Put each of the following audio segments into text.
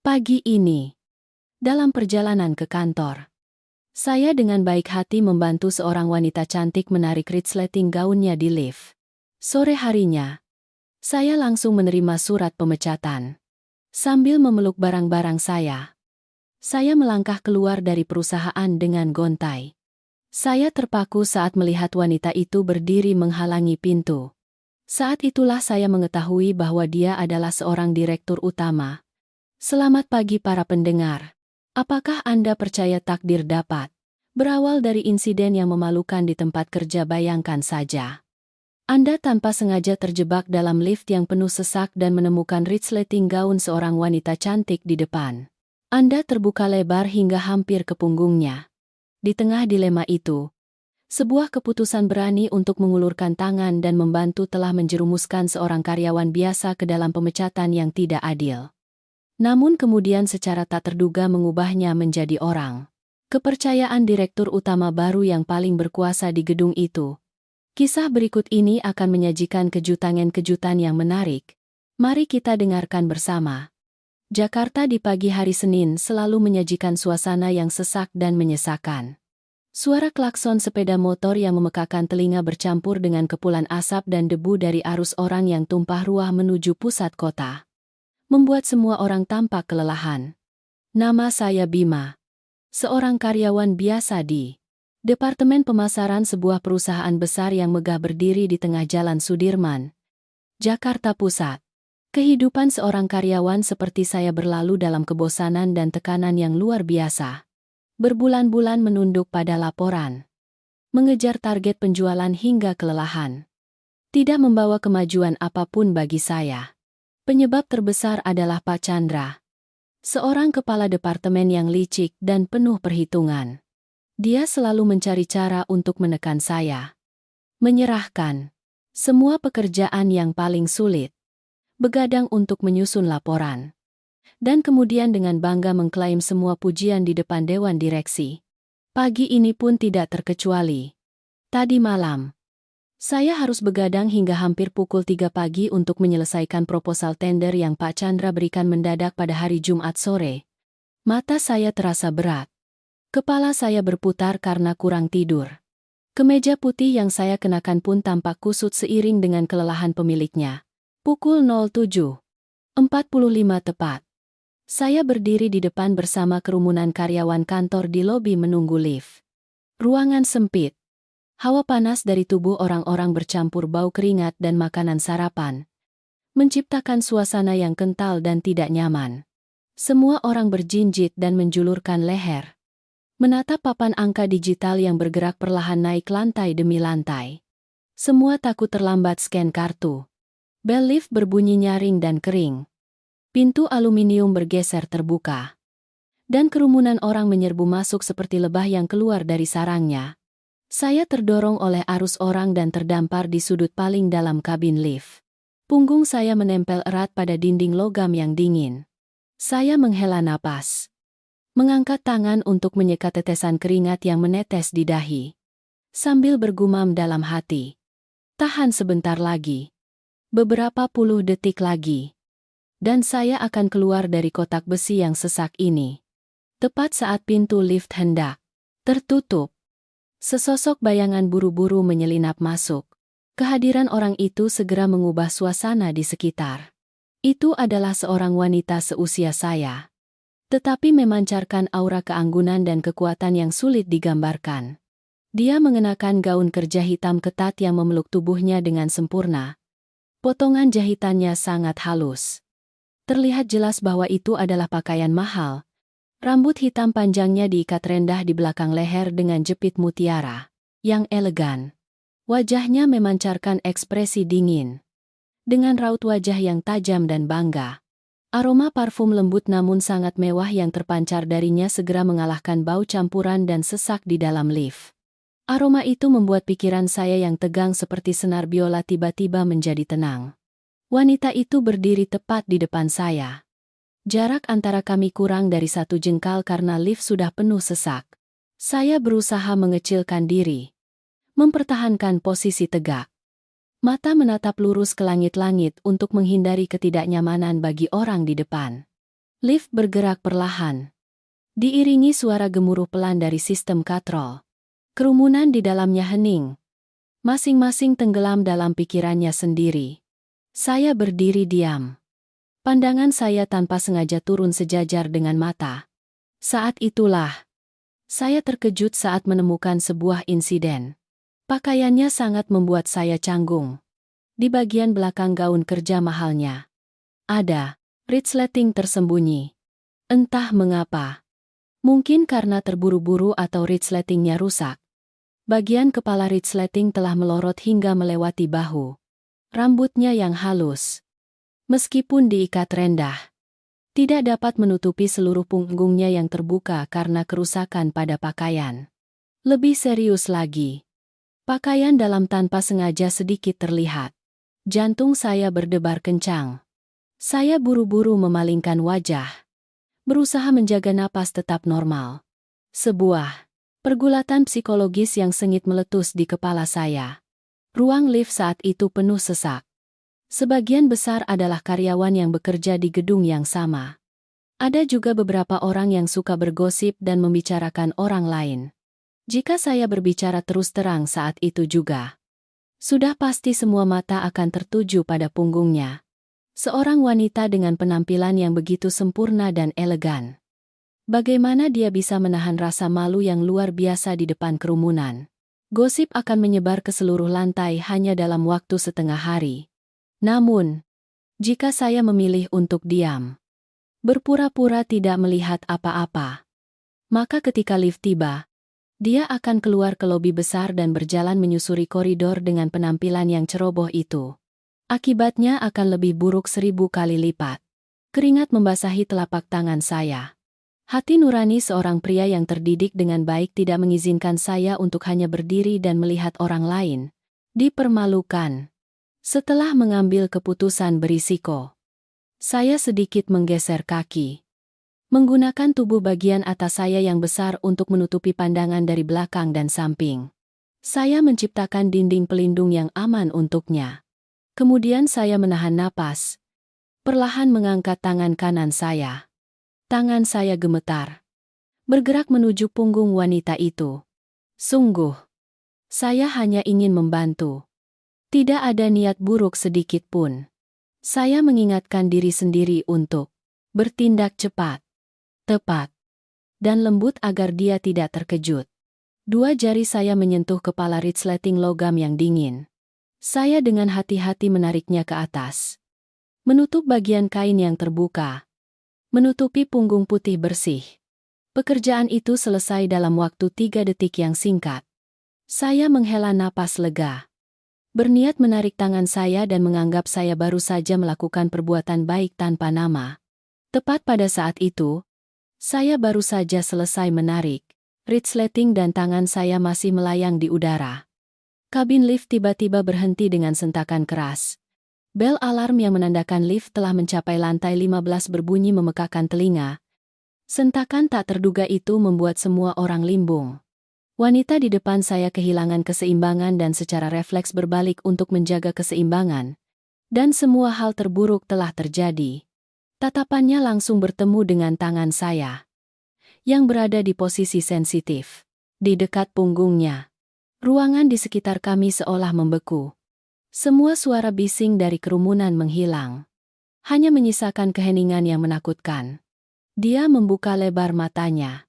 Pagi ini, dalam perjalanan ke kantor, saya dengan baik hati membantu seorang wanita cantik menarik resleting gaunnya di lift. Sore harinya, saya langsung menerima surat pemecatan. Sambil memeluk barang-barang saya melangkah keluar dari perusahaan dengan gontai. Saya terpaku saat melihat wanita itu berdiri menghalangi pintu. Saat itulah saya mengetahui bahwa dia adalah seorang direktur utama. Selamat pagi para pendengar. Apakah Anda percaya takdir dapat berawal dari insiden yang memalukan di tempat kerja? Bayangkan saja, Anda tanpa sengaja terjebak dalam lift yang penuh sesak dan menemukan resleting gaun seorang wanita cantik di depan. Anda terbuka lebar hingga hampir ke punggungnya. Di tengah dilema itu, sebuah keputusan berani untuk mengulurkan tangan dan membantu telah menjerumuskan seorang karyawan biasa ke dalam pemecatan yang tidak adil. Namun kemudian secara tak terduga mengubahnya menjadi orang kepercayaan direktur utama baru yang paling berkuasa di gedung itu. Kisah berikut ini akan menyajikan kejutan-kejutan yang menarik. Mari kita dengarkan bersama. Jakarta di pagi hari Senin selalu menyajikan suasana yang sesak dan menyesakan. Suara klakson sepeda motor yang memekakan telinga bercampur dengan kepulan asap dan debu dari arus orang yang tumpah ruah menuju pusat kota membuat semua orang tampak kelelahan. Nama saya Bima, seorang karyawan biasa di Departemen Pemasaran sebuah perusahaan besar yang megah berdiri di tengah Jalan Sudirman, Jakarta Pusat. Kehidupan seorang karyawan seperti saya berlalu dalam kebosanan dan tekanan yang luar biasa. Berbulan-bulan menunduk pada laporan, mengejar target penjualan hingga kelelahan. Tidak membawa kemajuan apapun bagi saya. Penyebab terbesar adalah Pak Chandra, seorang kepala departemen yang licik dan penuh perhitungan. Dia selalu mencari cara untuk menekan saya, menyerahkan semua pekerjaan yang paling sulit, begadang untuk menyusun laporan, dan kemudian dengan bangga mengklaim semua pujian di depan dewan direksi. Pagi ini pun tidak terkecuali. Tadi malam, saya harus begadang hingga hampir pukul 3 pagi untuk menyelesaikan proposal tender yang Pak Chandra berikan mendadak pada hari Jumat sore. Mata saya terasa berat. Kepala saya berputar karena kurang tidur. Kemeja putih yang saya kenakan pun tampak kusut seiring dengan kelelahan pemiliknya. Pukul 07.45 tepat. Saya berdiri di depan bersama kerumunan karyawan kantor di lobi menunggu lift. Ruangan sempit. Hawa panas dari tubuh orang-orang bercampur bau keringat dan makanan sarapan, menciptakan suasana yang kental dan tidak nyaman. Semua orang berjinjit dan menjulurkan leher, menatap papan angka digital yang bergerak perlahan naik lantai demi lantai. Semua takut terlambat scan kartu. Bel lift berbunyi nyaring dan kering. Pintu aluminium bergeser terbuka. Dan kerumunan orang menyerbu masuk seperti lebah yang keluar dari sarangnya. Saya terdorong oleh arus orang dan terdampar di sudut paling dalam kabin lift. Punggung saya menempel erat pada dinding logam yang dingin. Saya menghela napas, mengangkat tangan untuk menyekat tetesan keringat yang menetes di dahi, sambil bergumam dalam hati. Tahan sebentar lagi. Beberapa puluh detik lagi. Dan saya akan keluar dari kotak besi yang sesak ini. Tepat saat pintu lift hendak tertutup, sesosok bayangan buru-buru menyelinap masuk. Kehadiran orang itu segera mengubah suasana di sekitar. Itu adalah seorang wanita seusia saya, tetapi memancarkan aura keanggunan dan kekuatan yang sulit digambarkan. Dia mengenakan gaun kerja hitam ketat yang memeluk tubuhnya dengan sempurna. Potongan jahitannya sangat halus. Terlihat jelas bahwa itu adalah pakaian mahal. Rambut hitam panjangnya diikat rendah di belakang leher dengan jepit mutiara yang elegan. Wajahnya memancarkan ekspresi dingin, dengan raut wajah yang tajam dan bangga. Aroma parfum lembut namun sangat mewah yang terpancar darinya segera mengalahkan bau campuran dan sesak di dalam lift. Aroma itu membuat pikiran saya yang tegang seperti senar biola tiba-tiba menjadi tenang. Wanita itu berdiri tepat di depan saya. Jarak antara kami kurang dari 1 jengkal karena lift sudah penuh sesak. Saya berusaha mengecilkan diri, mempertahankan posisi tegak. Mata menatap lurus ke langit-langit untuk menghindari ketidaknyamanan bagi orang di depan. Lift bergerak perlahan. Diiringi suara gemuruh pelan dari sistem katrol. Kerumunan di dalamnya hening. Masing-masing tenggelam dalam pikirannya sendiri. Saya berdiri diam. Pandangan saya tanpa sengaja turun sejajar dengan mata. Saat itulah, saya terkejut saat menemukan sebuah insiden. Pakaiannya sangat membuat saya canggung. Di bagian belakang gaun kerja mahalnya, ada resleting tersembunyi. Entah mengapa. Mungkin karena terburu-buru atau resletingnya rusak. Bagian kepala resleting telah melorot hingga melewati bahu. Rambutnya yang halus, meskipun diikat rendah, tidak dapat menutupi seluruh punggungnya yang terbuka karena kerusakan pada pakaian. Lebih serius lagi, pakaian dalam tanpa sengaja sedikit terlihat. Jantung saya berdebar kencang. Saya buru-buru memalingkan wajah, berusaha menjaga napas tetap normal. Sebuah pergulatan psikologis yang sengit meletus di kepala saya. Ruang lift saat itu penuh sesak. Sebagian besar adalah karyawan yang bekerja di gedung yang sama. Ada juga beberapa orang yang suka bergosip dan membicarakan orang lain. Jika saya berbicara terus terang saat itu juga, sudah pasti semua mata akan tertuju pada punggungnya. Seorang wanita dengan penampilan yang begitu sempurna dan elegan. Bagaimana dia bisa menahan rasa malu yang luar biasa di depan kerumunan? Gosip akan menyebar ke seluruh lantai hanya dalam waktu setengah hari. Namun, jika saya memilih untuk diam, berpura-pura tidak melihat apa-apa, maka ketika lift tiba, dia akan keluar ke lobi besar dan berjalan menyusuri koridor dengan penampilan yang ceroboh itu. Akibatnya akan lebih buruk 1000 kali lipat. Keringat membasahi telapak tangan saya. Hati nurani seorang pria yang terdidik dengan baik tidak mengizinkan saya untuk hanya berdiri dan melihat orang lain dipermalukan. Setelah mengambil keputusan berisiko, saya sedikit menggeser kaki. Menggunakan tubuh bagian atas saya yang besar untuk menutupi pandangan dari belakang dan samping. Saya menciptakan dinding pelindung yang aman untuknya. Kemudian saya menahan napas. Perlahan mengangkat tangan kanan saya. Tangan saya gemetar. Bergerak menuju punggung wanita itu. Sungguh, saya hanya ingin membantu. Tidak ada niat buruk sedikit pun. Saya mengingatkan diri sendiri untuk bertindak cepat, tepat, dan lembut agar dia tidak terkejut. 2 jari saya menyentuh kepala resleting logam yang dingin. Saya dengan hati-hati menariknya ke atas. Menutup bagian kain yang terbuka. Menutupi punggung putih bersih. Pekerjaan itu selesai dalam waktu 3 detik yang singkat. Saya menghela napas lega. Berniat menarik tangan saya dan menganggap saya baru saja melakukan perbuatan baik tanpa nama. Tepat pada saat itu, saya baru saja selesai menarik resleting dan tangan saya masih melayang di udara. Kabin lift tiba-tiba berhenti dengan sentakan keras. Bel alarm yang menandakan lift telah mencapai lantai 15 berbunyi memekakan telinga. Sentakan tak terduga itu membuat semua orang limbung. Wanita di depan saya kehilangan keseimbangan dan secara refleks berbalik untuk menjaga keseimbangan. Dan semua hal terburuk telah terjadi. Tatapannya langsung bertemu dengan tangan saya, yang berada di posisi sensitif, di dekat punggungnya. Ruangan di sekitar kami seolah membeku. Semua suara bising dari kerumunan menghilang. Hanya menyisakan keheningan yang menakutkan. Dia membuka lebar matanya,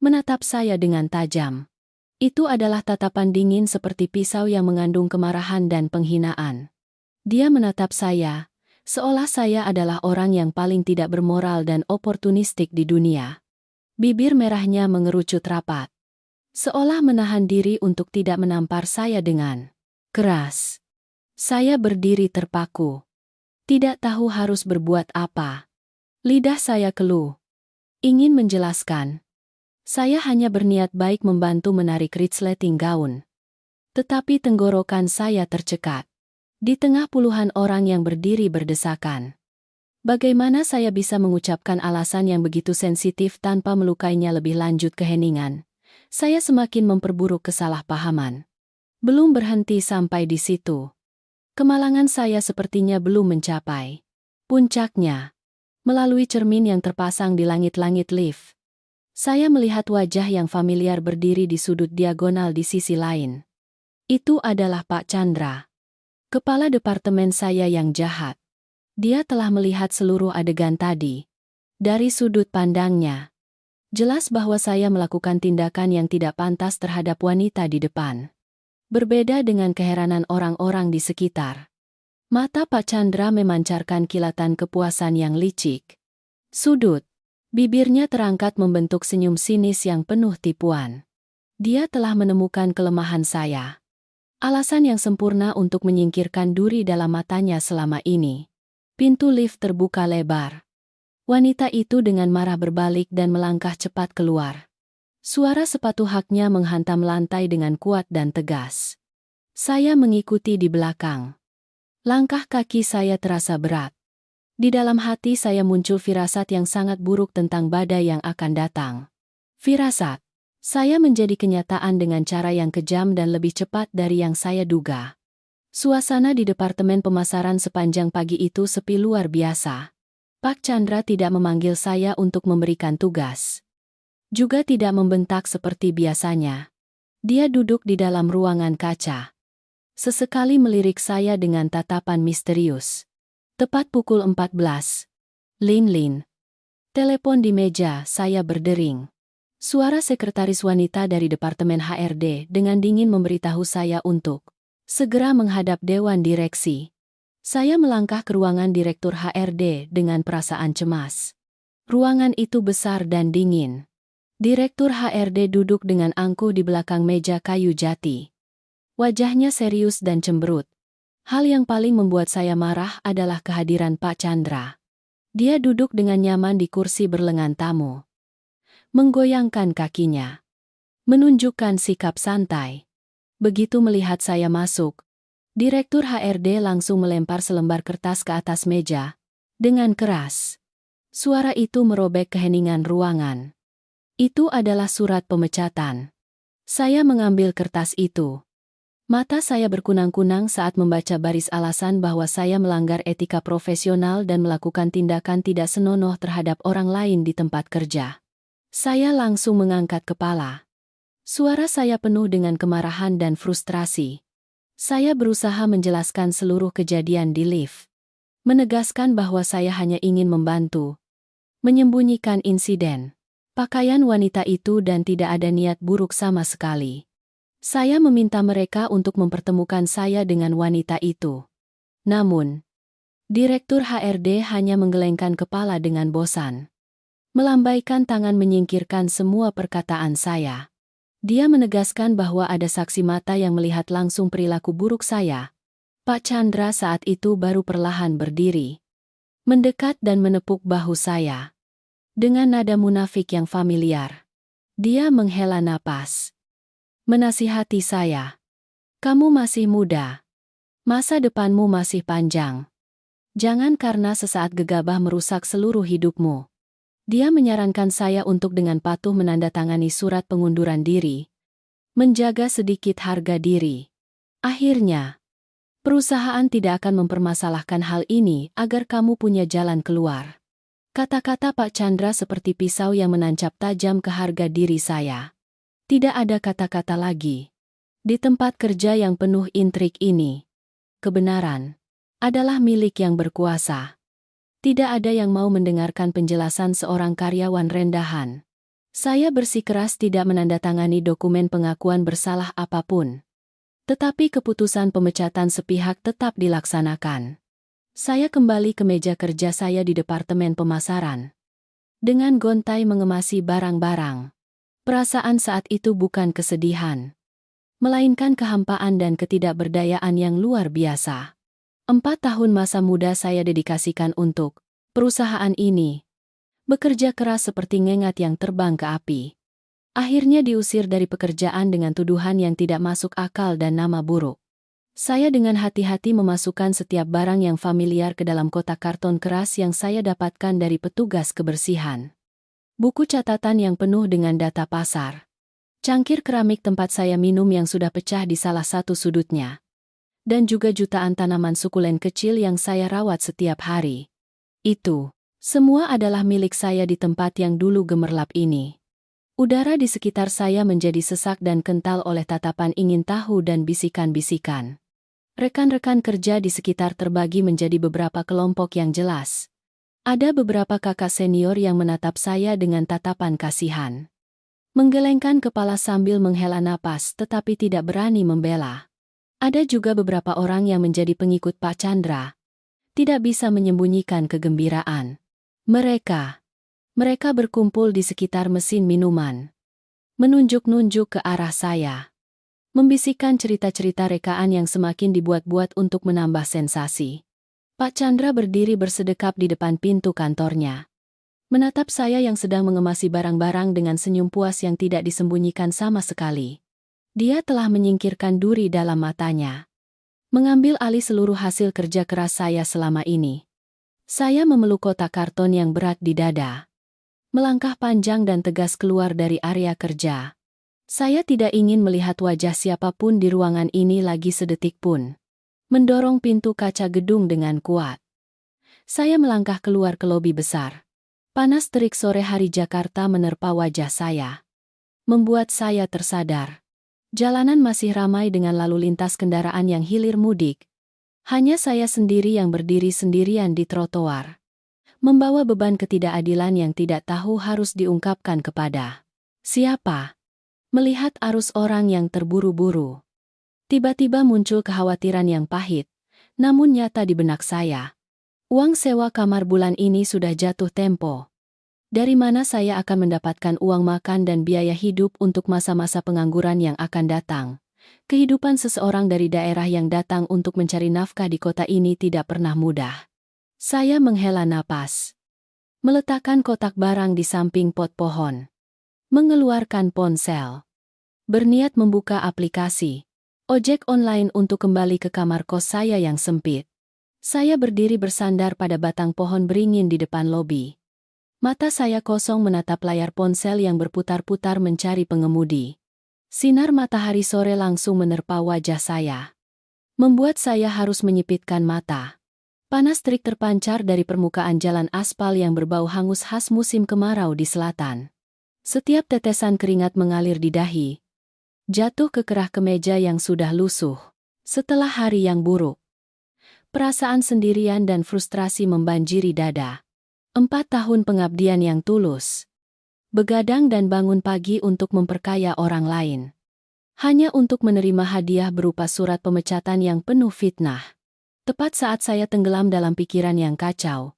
menatap saya dengan tajam. Itu adalah tatapan dingin seperti pisau yang mengandung kemarahan dan penghinaan. Dia menatap saya, seolah saya adalah orang yang paling tidak bermoral dan oportunistik di dunia. Bibir merahnya mengerucut rapat, seolah menahan diri untuk tidak menampar saya dengan keras. Saya berdiri terpaku, tidak tahu harus berbuat apa. Lidah saya keluh, ingin menjelaskan. Saya hanya berniat baik membantu menarik resleting gaun. Tetapi tenggorokan saya tercekat. Di tengah puluhan orang yang berdiri berdesakan. Bagaimana saya bisa mengucapkan alasan yang begitu sensitif tanpa melukainya lebih lanjut keheningan? Saya semakin memperburuk kesalahpahaman. Belum berhenti sampai di situ. Kemalangan saya sepertinya belum mencapai puncaknya. Melalui cermin yang terpasang di langit-langit lift, saya melihat wajah yang familiar berdiri di sudut diagonal di sisi lain. Itu adalah Pak Chandra, kepala departemen saya yang jahat. Dia telah melihat seluruh adegan tadi. Dari sudut pandangnya, jelas bahwa saya melakukan tindakan yang tidak pantas terhadap wanita di depan. Berbeda dengan keheranan orang-orang di sekitar, mata Pak Chandra memancarkan kilatan kepuasan yang licik. Sudut bibirnya terangkat membentuk senyum sinis yang penuh tipuan. Dia telah menemukan kelemahan saya. Alasan yang sempurna untuk menyingkirkan duri dalam matanya selama ini. Pintu lift terbuka lebar. Wanita itu dengan marah berbalik dan melangkah cepat keluar. Suara sepatu haknya menghantam lantai dengan kuat dan tegas. Saya mengikuti di belakang. Langkah kaki saya terasa berat. Di dalam hati saya muncul firasat yang sangat buruk tentang badai yang akan datang. Firasat. Saya menjadi kenyataan dengan cara yang kejam dan lebih cepat dari yang saya duga. Suasana di departemen pemasaran sepanjang pagi itu sepi luar biasa. Pak Chandra tidak memanggil saya untuk memberikan tugas. Juga tidak membentak seperti biasanya. Dia duduk di dalam ruangan kaca. Sesekali melirik saya dengan tatapan misterius. Tepat pukul 14. Lin. Telepon di meja, saya berdering. Suara sekretaris wanita dari Departemen HRD dengan dingin memberitahu saya untuk segera menghadap Dewan Direksi. Saya melangkah ke ruangan Direktur HRD dengan perasaan cemas. Ruangan itu besar dan dingin. Direktur HRD duduk dengan angkuh di belakang meja kayu jati. Wajahnya serius dan cemberut. Hal yang paling membuat saya marah adalah kehadiran Pak Chandra. Dia duduk dengan nyaman di kursi berlengan tamu. Menggoyangkan kakinya. Menunjukkan sikap santai. Begitu melihat saya masuk, Direktur HRD langsung melempar selembar kertas ke atas meja. Dengan keras. Suara itu merobek keheningan ruangan. Itu adalah surat pemecatan. Saya mengambil kertas itu. Mata saya berkunang-kunang saat membaca baris alasan bahwa saya melanggar etika profesional dan melakukan tindakan tidak senonoh terhadap orang lain di tempat kerja. Saya langsung mengangkat kepala. Suara saya penuh dengan kemarahan dan frustrasi. Saya berusaha menjelaskan seluruh kejadian di lift. Menegaskan bahwa saya hanya ingin membantu. Menyembunyikan insiden pakaian wanita itu dan tidak ada niat buruk sama sekali. Saya meminta mereka untuk mempertemukan saya dengan wanita itu. Namun, Direktur HRD hanya menggelengkan kepala dengan bosan. Melambaikan tangan menyingkirkan semua perkataan saya. Dia menegaskan bahwa ada saksi mata yang melihat langsung perilaku buruk saya. Pak Chandra saat itu baru perlahan berdiri. Mendekat dan menepuk bahu saya. Dengan nada munafik yang familiar. Dia menghela napas. Menasihati saya. Kamu masih muda. Masa depanmu masih panjang. Jangan karena sesaat gegabah merusak seluruh hidupmu. Dia menyarankan saya untuk dengan patuh menandatangani surat pengunduran diri. Menjaga sedikit harga diri. Akhirnya, perusahaan tidak akan mempermasalahkan hal ini agar kamu punya jalan keluar. Kata-kata Pak Chandra seperti pisau yang menancap tajam ke harga diri saya. Tidak ada kata-kata lagi. Di tempat kerja yang penuh intrik ini, kebenaran adalah milik yang berkuasa. Tidak ada yang mau mendengarkan penjelasan seorang karyawan rendahan. Saya bersikeras tidak menandatangani dokumen pengakuan bersalah apapun. Tetapi keputusan pemecatan sepihak tetap dilaksanakan. Saya kembali ke meja kerja saya di Departemen Pemasaran. Dengan gontai mengemasi barang-barang. Perasaan saat itu bukan kesedihan, melainkan kehampaan dan ketidakberdayaan yang luar biasa. 4 tahun masa muda saya dedikasikan untuk perusahaan ini. Bekerja keras seperti ngengat yang terbang ke api. Akhirnya diusir dari pekerjaan dengan tuduhan yang tidak masuk akal dan nama buruk. Saya dengan hati-hati memasukkan setiap barang yang familiar ke dalam kotak karton keras yang saya dapatkan dari petugas kebersihan. Buku catatan yang penuh dengan data pasar. Cangkir keramik tempat saya minum yang sudah pecah di salah satu sudutnya. Dan juga jutaan tanaman sukulen kecil yang saya rawat setiap hari. Itu Semua adalah milik saya di tempat yang dulu gemerlap ini. Udara di sekitar saya menjadi sesak dan kental oleh tatapan ingin tahu dan bisikan-bisikan. Rekan-rekan kerja di sekitar terbagi menjadi beberapa kelompok yang jelas. Ada beberapa kakak senior yang menatap saya dengan tatapan kasihan. Menggelengkan kepala sambil menghela napas tetapi tidak berani membela. Ada juga beberapa orang yang menjadi pengikut Pak Chandra. Tidak bisa menyembunyikan kegembiraan. Mereka berkumpul di sekitar mesin minuman. Menunjuk-nunjuk ke arah saya. Membisikkan cerita-cerita rekaan yang semakin dibuat-buat untuk menambah sensasi. Pak Chandra berdiri bersedekap di depan pintu kantornya. Menatap saya yang sedang mengemasi barang-barang dengan senyum puas yang tidak disembunyikan sama sekali. Dia telah menyingkirkan duri dalam matanya. Mengambil alih seluruh hasil kerja keras saya selama ini. Saya memeluk kotak karton yang berat di dada. Melangkah panjang dan tegas keluar dari area kerja. Saya tidak ingin melihat wajah siapapun di ruangan ini lagi sedetik pun. Mendorong pintu kaca gedung dengan kuat. Saya melangkah keluar ke lobi besar. Panas terik sore hari Jakarta menerpa wajah saya. Membuat saya tersadar. Jalanan masih ramai dengan lalu lintas kendaraan yang hilir mudik. Hanya saya sendiri yang berdiri sendirian di trotoar. Membawa beban ketidakadilan yang tidak tahu harus diungkapkan kepada siapa. Melihat arus orang yang terburu-buru. Tiba-tiba muncul kekhawatiran yang pahit, namun nyata di benak saya. Uang sewa kamar bulan ini sudah jatuh tempo. Dari mana saya akan mendapatkan uang makan dan biaya hidup untuk masa-masa pengangguran yang akan datang? Kehidupan seseorang dari daerah yang datang untuk mencari nafkah di kota ini tidak pernah mudah. Saya menghela napas. Meletakkan kotak barang di samping pot pohon. Mengeluarkan ponsel. Berniat membuka aplikasi ojek online untuk kembali ke kamar kos saya yang sempit. Saya berdiri bersandar pada batang pohon beringin di depan lobi. Mata saya kosong menatap layar ponsel yang berputar-putar mencari pengemudi. Sinar matahari sore langsung menerpa wajah saya. Membuat saya harus menyipitkan mata. Panas terik terpancar dari permukaan jalan aspal yang berbau hangus khas musim kemarau di selatan. Setiap tetesan keringat mengalir di dahi. Jatuh ke kerah kemeja yang sudah lusuh. Setelah hari yang buruk. Perasaan sendirian dan frustrasi membanjiri dada. 4 tahun pengabdian yang tulus. Begadang dan bangun pagi untuk memperkaya orang lain. Hanya untuk menerima hadiah berupa surat pemecatan yang penuh fitnah. Tepat saat saya tenggelam dalam pikiran yang kacau.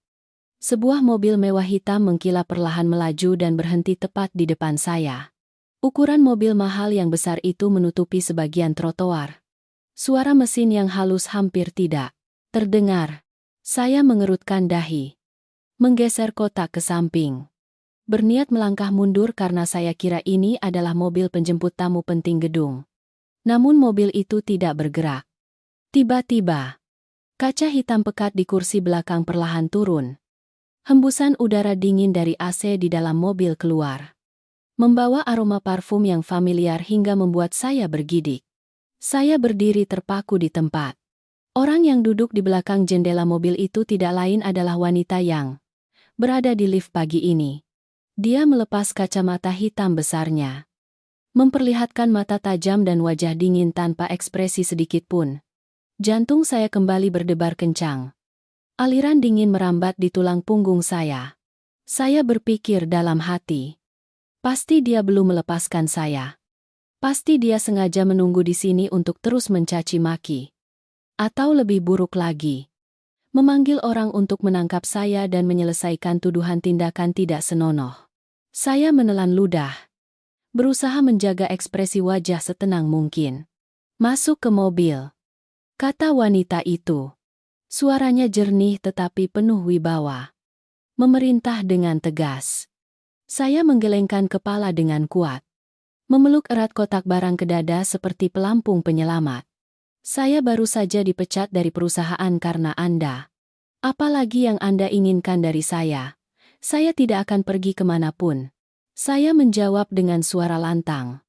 Sebuah mobil mewah hitam mengkilap perlahan melaju dan berhenti tepat di depan saya. Ukuran mobil mahal yang besar itu menutupi sebagian trotoar. Suara mesin yang halus hampir tidak terdengar. Saya mengerutkan dahi. Menggeser kotak ke samping. Berniat melangkah mundur karena saya kira ini adalah mobil penjemput tamu penting gedung. Namun mobil itu tidak bergerak. Tiba-tiba, kaca hitam pekat di kursi belakang perlahan turun. Hembusan udara dingin dari AC di dalam mobil keluar. Membawa aroma parfum yang familiar hingga membuat saya bergidik. Saya berdiri terpaku di tempat. Orang yang duduk di belakang jendela mobil itu tidak lain adalah wanita yang berada di lift pagi ini. Dia melepas kacamata hitam besarnya. Memperlihatkan mata tajam dan wajah dingin tanpa ekspresi sedikit pun. Jantung saya kembali berdebar kencang. Aliran dingin merambat di tulang punggung saya. Saya berpikir dalam hati. Pasti dia belum melepaskan saya. Pasti dia sengaja menunggu di sini untuk terus mencaci maki. Atau lebih buruk lagi. Memanggil orang untuk menangkap saya dan menyelesaikan tuduhan tindakan tidak senonoh. Saya menelan ludah. Berusaha menjaga ekspresi wajah setenang mungkin. Masuk ke mobil. Kata wanita itu. Suaranya jernih tetapi penuh wibawa. Memerintah dengan tegas. Saya menggelengkan kepala dengan kuat. Memeluk erat kotak barang ke dada seperti pelampung penyelamat. Saya baru saja dipecat dari perusahaan karena Anda. Apalagi yang Anda inginkan dari saya? Saya tidak akan pergi kemanapun. Saya menjawab dengan suara lantang.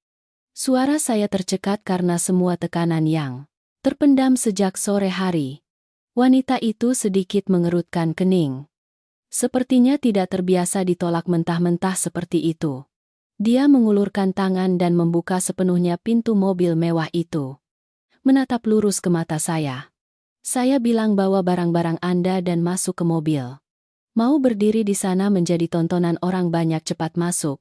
Suara saya tercekat karena semua tekanan yang terpendam sejak sore hari. Wanita itu sedikit mengerutkan kening. Sepertinya tidak terbiasa ditolak mentah-mentah seperti itu. Dia mengulurkan tangan dan membuka sepenuhnya pintu mobil mewah itu. Menatap lurus ke mata saya. Saya bilang bawa barang-barang Anda dan masuk ke mobil. Mau berdiri di sana menjadi tontonan orang banyak cepat masuk.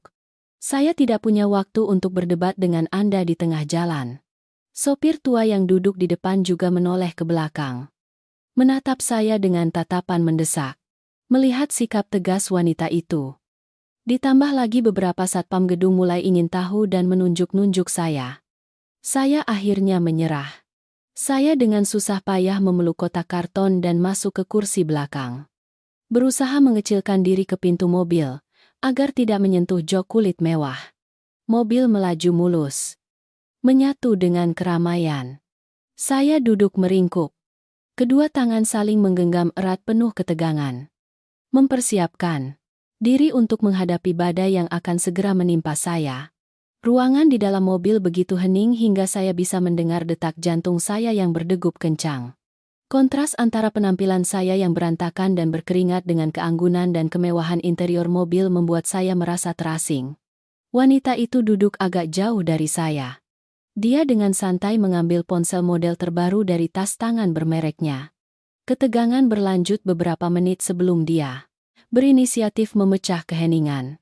Saya tidak punya waktu untuk berdebat dengan Anda di tengah jalan. Sopir tua yang duduk di depan juga menoleh ke belakang. Menatap saya dengan tatapan mendesak. Melihat sikap tegas wanita itu. Ditambah lagi beberapa satpam gedung mulai ingin tahu dan menunjuk-nunjuk saya. Saya akhirnya menyerah. Saya dengan susah payah memeluk kotak karton dan masuk ke kursi belakang. Berusaha mengecilkan diri ke pintu mobil, agar tidak menyentuh jok kulit mewah. Mobil melaju mulus. Menyatu dengan keramaian. Saya duduk meringkuk. Kedua tangan saling menggenggam erat penuh ketegangan. Mempersiapkan diri untuk menghadapi badai yang akan segera menimpa saya. Ruangan di dalam mobil begitu hening hingga saya bisa mendengar detak jantung saya yang berdegup kencang. Kontras antara penampilan saya yang berantakan dan berkeringat dengan keanggunan dan kemewahan interior mobil membuat saya merasa terasing. Wanita itu duduk agak jauh dari saya. Dia dengan santai mengambil ponsel model terbaru dari tas tangan bermereknya. Ketegangan berlanjut beberapa menit sebelum dia berinisiatif memecah keheningan.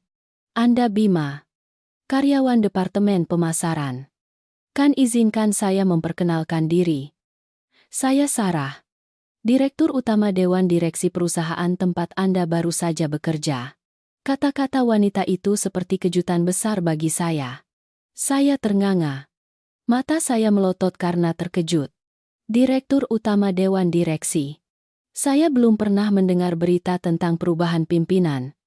Anda Bima, karyawan Departemen Pemasaran. Kan izinkan saya memperkenalkan diri. Saya Sarah, Direktur Utama Dewan Direksi perusahaan tempat Anda baru saja bekerja. Kata-kata wanita itu seperti kejutan besar bagi saya. Saya ternganga. Mata saya melotot karena terkejut. Direktur Utama Dewan Direksi. Saya belum pernah mendengar berita tentang perubahan pimpinan.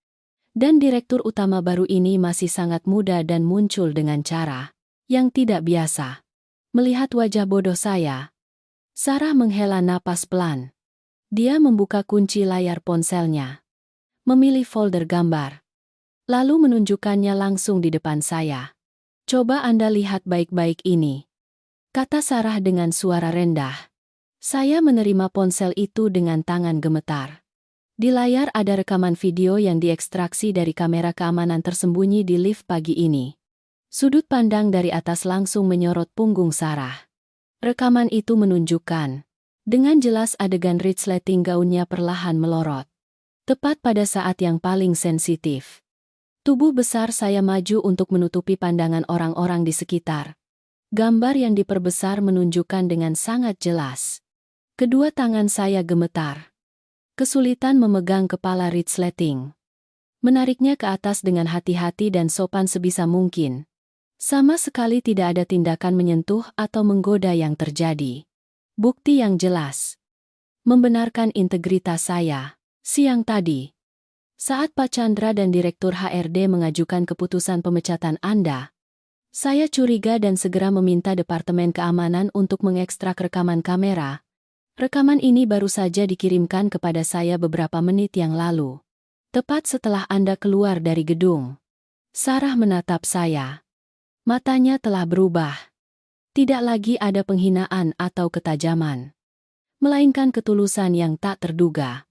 Dan Direktur Utama baru ini masih sangat muda dan muncul dengan cara yang tidak biasa. Melihat wajah bodoh saya, Sarah menghela napas pelan. Dia membuka kunci layar ponselnya. Memilih folder gambar. Lalu menunjukkannya langsung di depan saya. Coba Anda lihat baik-baik ini, kata Sarah dengan suara rendah. Saya menerima ponsel itu dengan tangan gemetar. Di layar ada rekaman video yang diekstraksi dari kamera keamanan tersembunyi di lift pagi ini. Sudut pandang dari atas langsung menyorot punggung Sarah. Rekaman itu menunjukkan dengan jelas adegan resleting gaunnya perlahan melorot. Tepat pada saat yang paling sensitif. Tubuh besar saya maju untuk menutupi pandangan orang-orang di sekitar. Gambar yang diperbesar menunjukkan dengan sangat jelas. Kedua tangan saya gemetar. Kesulitan memegang kepala resleting. Menariknya ke atas dengan hati-hati dan sopan sebisa mungkin. Sama sekali tidak ada tindakan menyentuh atau menggoda yang terjadi. Bukti yang jelas. Membenarkan integritas saya. Siang tadi, saat Pak Chandra dan Direktur HRD mengajukan keputusan pemecatan Anda, saya curiga dan segera meminta Departemen Keamanan untuk mengekstrak rekaman kamera. Rekaman ini baru saja dikirimkan kepada saya beberapa menit yang lalu. Tepat setelah Anda keluar dari gedung. Sarah menatap saya. Matanya telah berubah. Tidak lagi ada penghinaan atau ketajaman. Melainkan ketulusan yang tak terduga.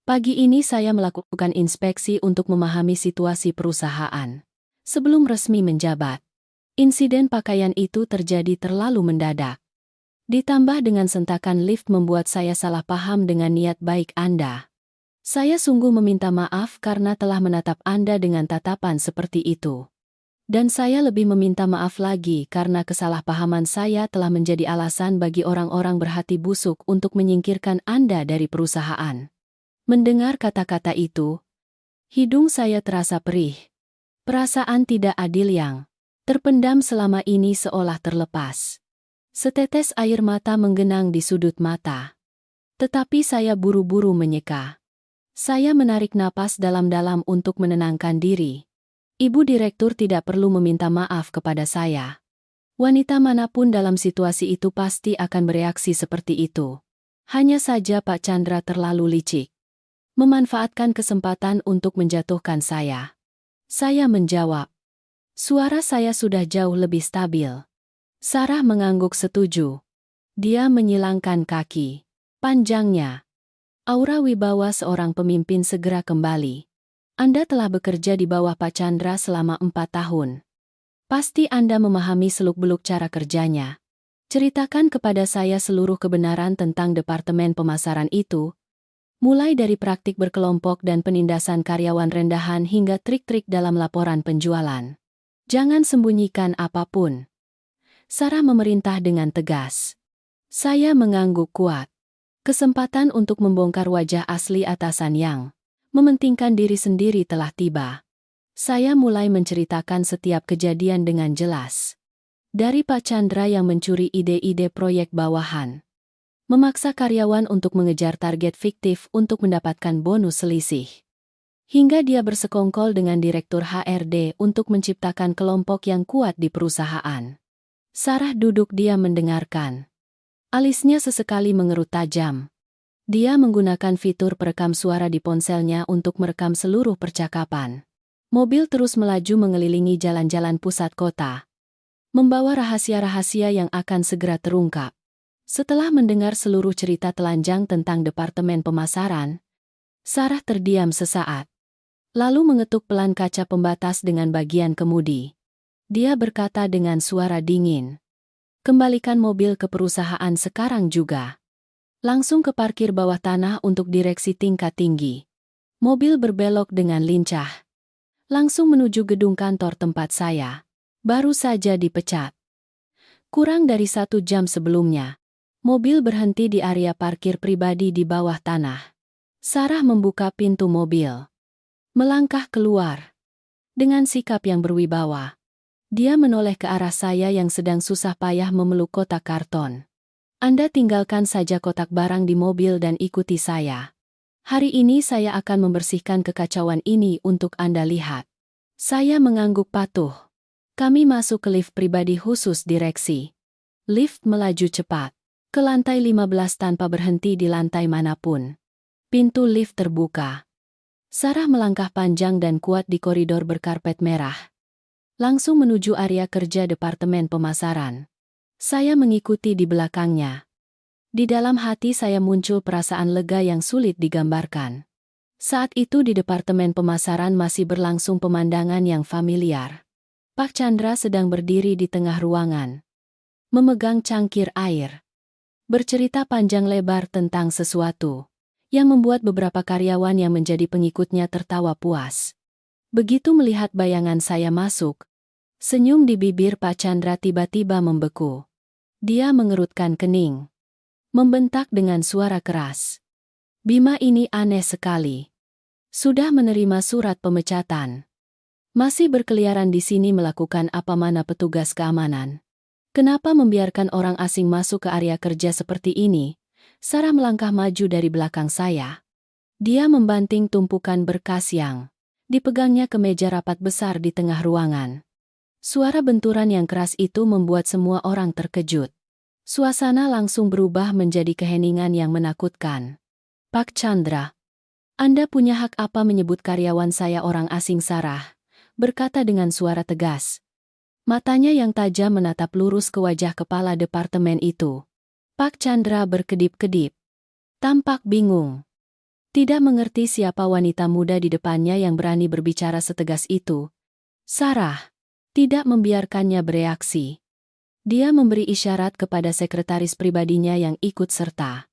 Pagi ini saya melakukan inspeksi untuk memahami situasi perusahaan. Sebelum resmi menjabat, insiden pakaian itu terjadi terlalu mendadak. Ditambah dengan sentakan lift membuat saya salah paham dengan niat baik Anda. Saya sungguh meminta maaf karena telah menatap Anda dengan tatapan seperti itu. Dan saya lebih meminta maaf lagi karena kesalahpahaman saya telah menjadi alasan bagi orang-orang berhati busuk untuk menyingkirkan Anda dari perusahaan. Mendengar kata-kata itu, hidung saya terasa perih. Perasaan tidak adil yang terpendam selama ini seolah terlepas. Setetes air mata menggenang di sudut mata. Tetapi saya buru-buru menyeka. Saya menarik napas dalam-dalam untuk menenangkan diri. Ibu Direktur tidak perlu meminta maaf kepada saya. Wanita manapun dalam situasi itu pasti akan bereaksi seperti itu. Hanya saja Pak Chandra terlalu licik. Memanfaatkan kesempatan untuk menjatuhkan saya. Saya menjawab. Suara saya sudah jauh lebih stabil. Sarah mengangguk setuju. Dia menyilangkan kaki panjangnya. Aura wibawa seorang pemimpin segera kembali. Anda telah bekerja di bawah Pak Chandra selama 4 tahun. Pasti Anda memahami seluk-beluk cara kerjanya. Ceritakan kepada saya seluruh kebenaran tentang Departemen Pemasaran itu, mulai dari praktik berkelompok dan penindasan karyawan rendahan hingga trik-trik dalam laporan penjualan. Jangan sembunyikan apapun. Sarah memerintah dengan tegas. Saya mengangguk kuat. Kesempatan untuk membongkar wajah asli atasan yang mementingkan diri sendiri telah tiba. Saya mulai menceritakan setiap kejadian dengan jelas. Dari Pak Chandra yang mencuri ide-ide proyek bawahan, memaksa karyawan untuk mengejar target fiktif untuk mendapatkan bonus selisih, hingga dia bersekongkol dengan Direktur HRD untuk menciptakan kelompok yang kuat di perusahaan. Sarah duduk diam mendengarkan. Alisnya sesekali mengerut tajam. Dia menggunakan fitur perekam suara di ponselnya untuk merekam seluruh percakapan. Mobil terus melaju mengelilingi jalan-jalan pusat kota, membawa rahasia-rahasia yang akan segera terungkap. Setelah mendengar seluruh cerita telanjang tentang Departemen Pemasaran, Sarah terdiam sesaat. Lalu mengetuk pelan kaca pembatas dengan bagian kemudi. Dia berkata dengan suara dingin, "Kembalikan mobil ke perusahaan sekarang juga. Langsung ke parkir bawah tanah untuk direksi tingkat tinggi." Mobil berbelok dengan lincah. Langsung menuju gedung kantor tempat saya baru saja dipecat. Kurang dari 1 jam sebelumnya, mobil berhenti di area parkir pribadi di bawah tanah. Sarah membuka pintu mobil, melangkah keluar. Dengan sikap yang berwibawa, dia menoleh ke arah saya yang sedang susah payah memeluk kotak karton. "Anda tinggalkan saja kotak barang di mobil dan ikuti saya. Hari ini saya akan membersihkan kekacauan ini untuk Anda lihat." Saya mengangguk patuh. Kami masuk ke lift pribadi khusus direksi. Lift melaju cepat ke lantai 15 tanpa berhenti di lantai manapun. Pintu lift terbuka. Sarah melangkah panjang dan kuat di koridor berkarpet merah, langsung menuju area kerja Departemen Pemasaran. Saya mengikuti di belakangnya. Di dalam hati saya muncul perasaan lega yang sulit digambarkan. Saat itu di Departemen Pemasaran masih berlangsung pemandangan yang familiar. Pak Chandra sedang berdiri di tengah ruangan, memegang cangkir air, bercerita panjang lebar tentang sesuatu yang membuat beberapa karyawan yang menjadi pengikutnya tertawa puas. Begitu melihat bayangan saya masuk, senyum di bibir Pak Chandra tiba-tiba membeku. Dia mengerutkan kening, membentak dengan suara keras, "Bima, ini aneh sekali. Sudah menerima surat pemecatan, masih berkeliaran di sini melakukan apa mana petugas keamanan. Kenapa membiarkan orang asing masuk ke area kerja seperti ini?" Sarah melangkah maju dari belakang saya. Dia membanting tumpukan berkas yang dipegangnya ke meja rapat besar di tengah ruangan. Suara benturan yang keras itu membuat semua orang terkejut. Suasana langsung berubah menjadi keheningan yang menakutkan. "Pak Chandra, Anda punya hak apa menyebut karyawan saya orang asing?" Sarah berkata dengan suara tegas. Matanya yang tajam menatap lurus ke wajah kepala departemen itu. Pak Chandra berkedip-kedip, tampak bingung. Tidak mengerti siapa wanita muda di depannya yang berani berbicara setegas itu. Sarah tidak membiarkannya bereaksi. Dia memberi isyarat kepada sekretaris pribadinya yang ikut serta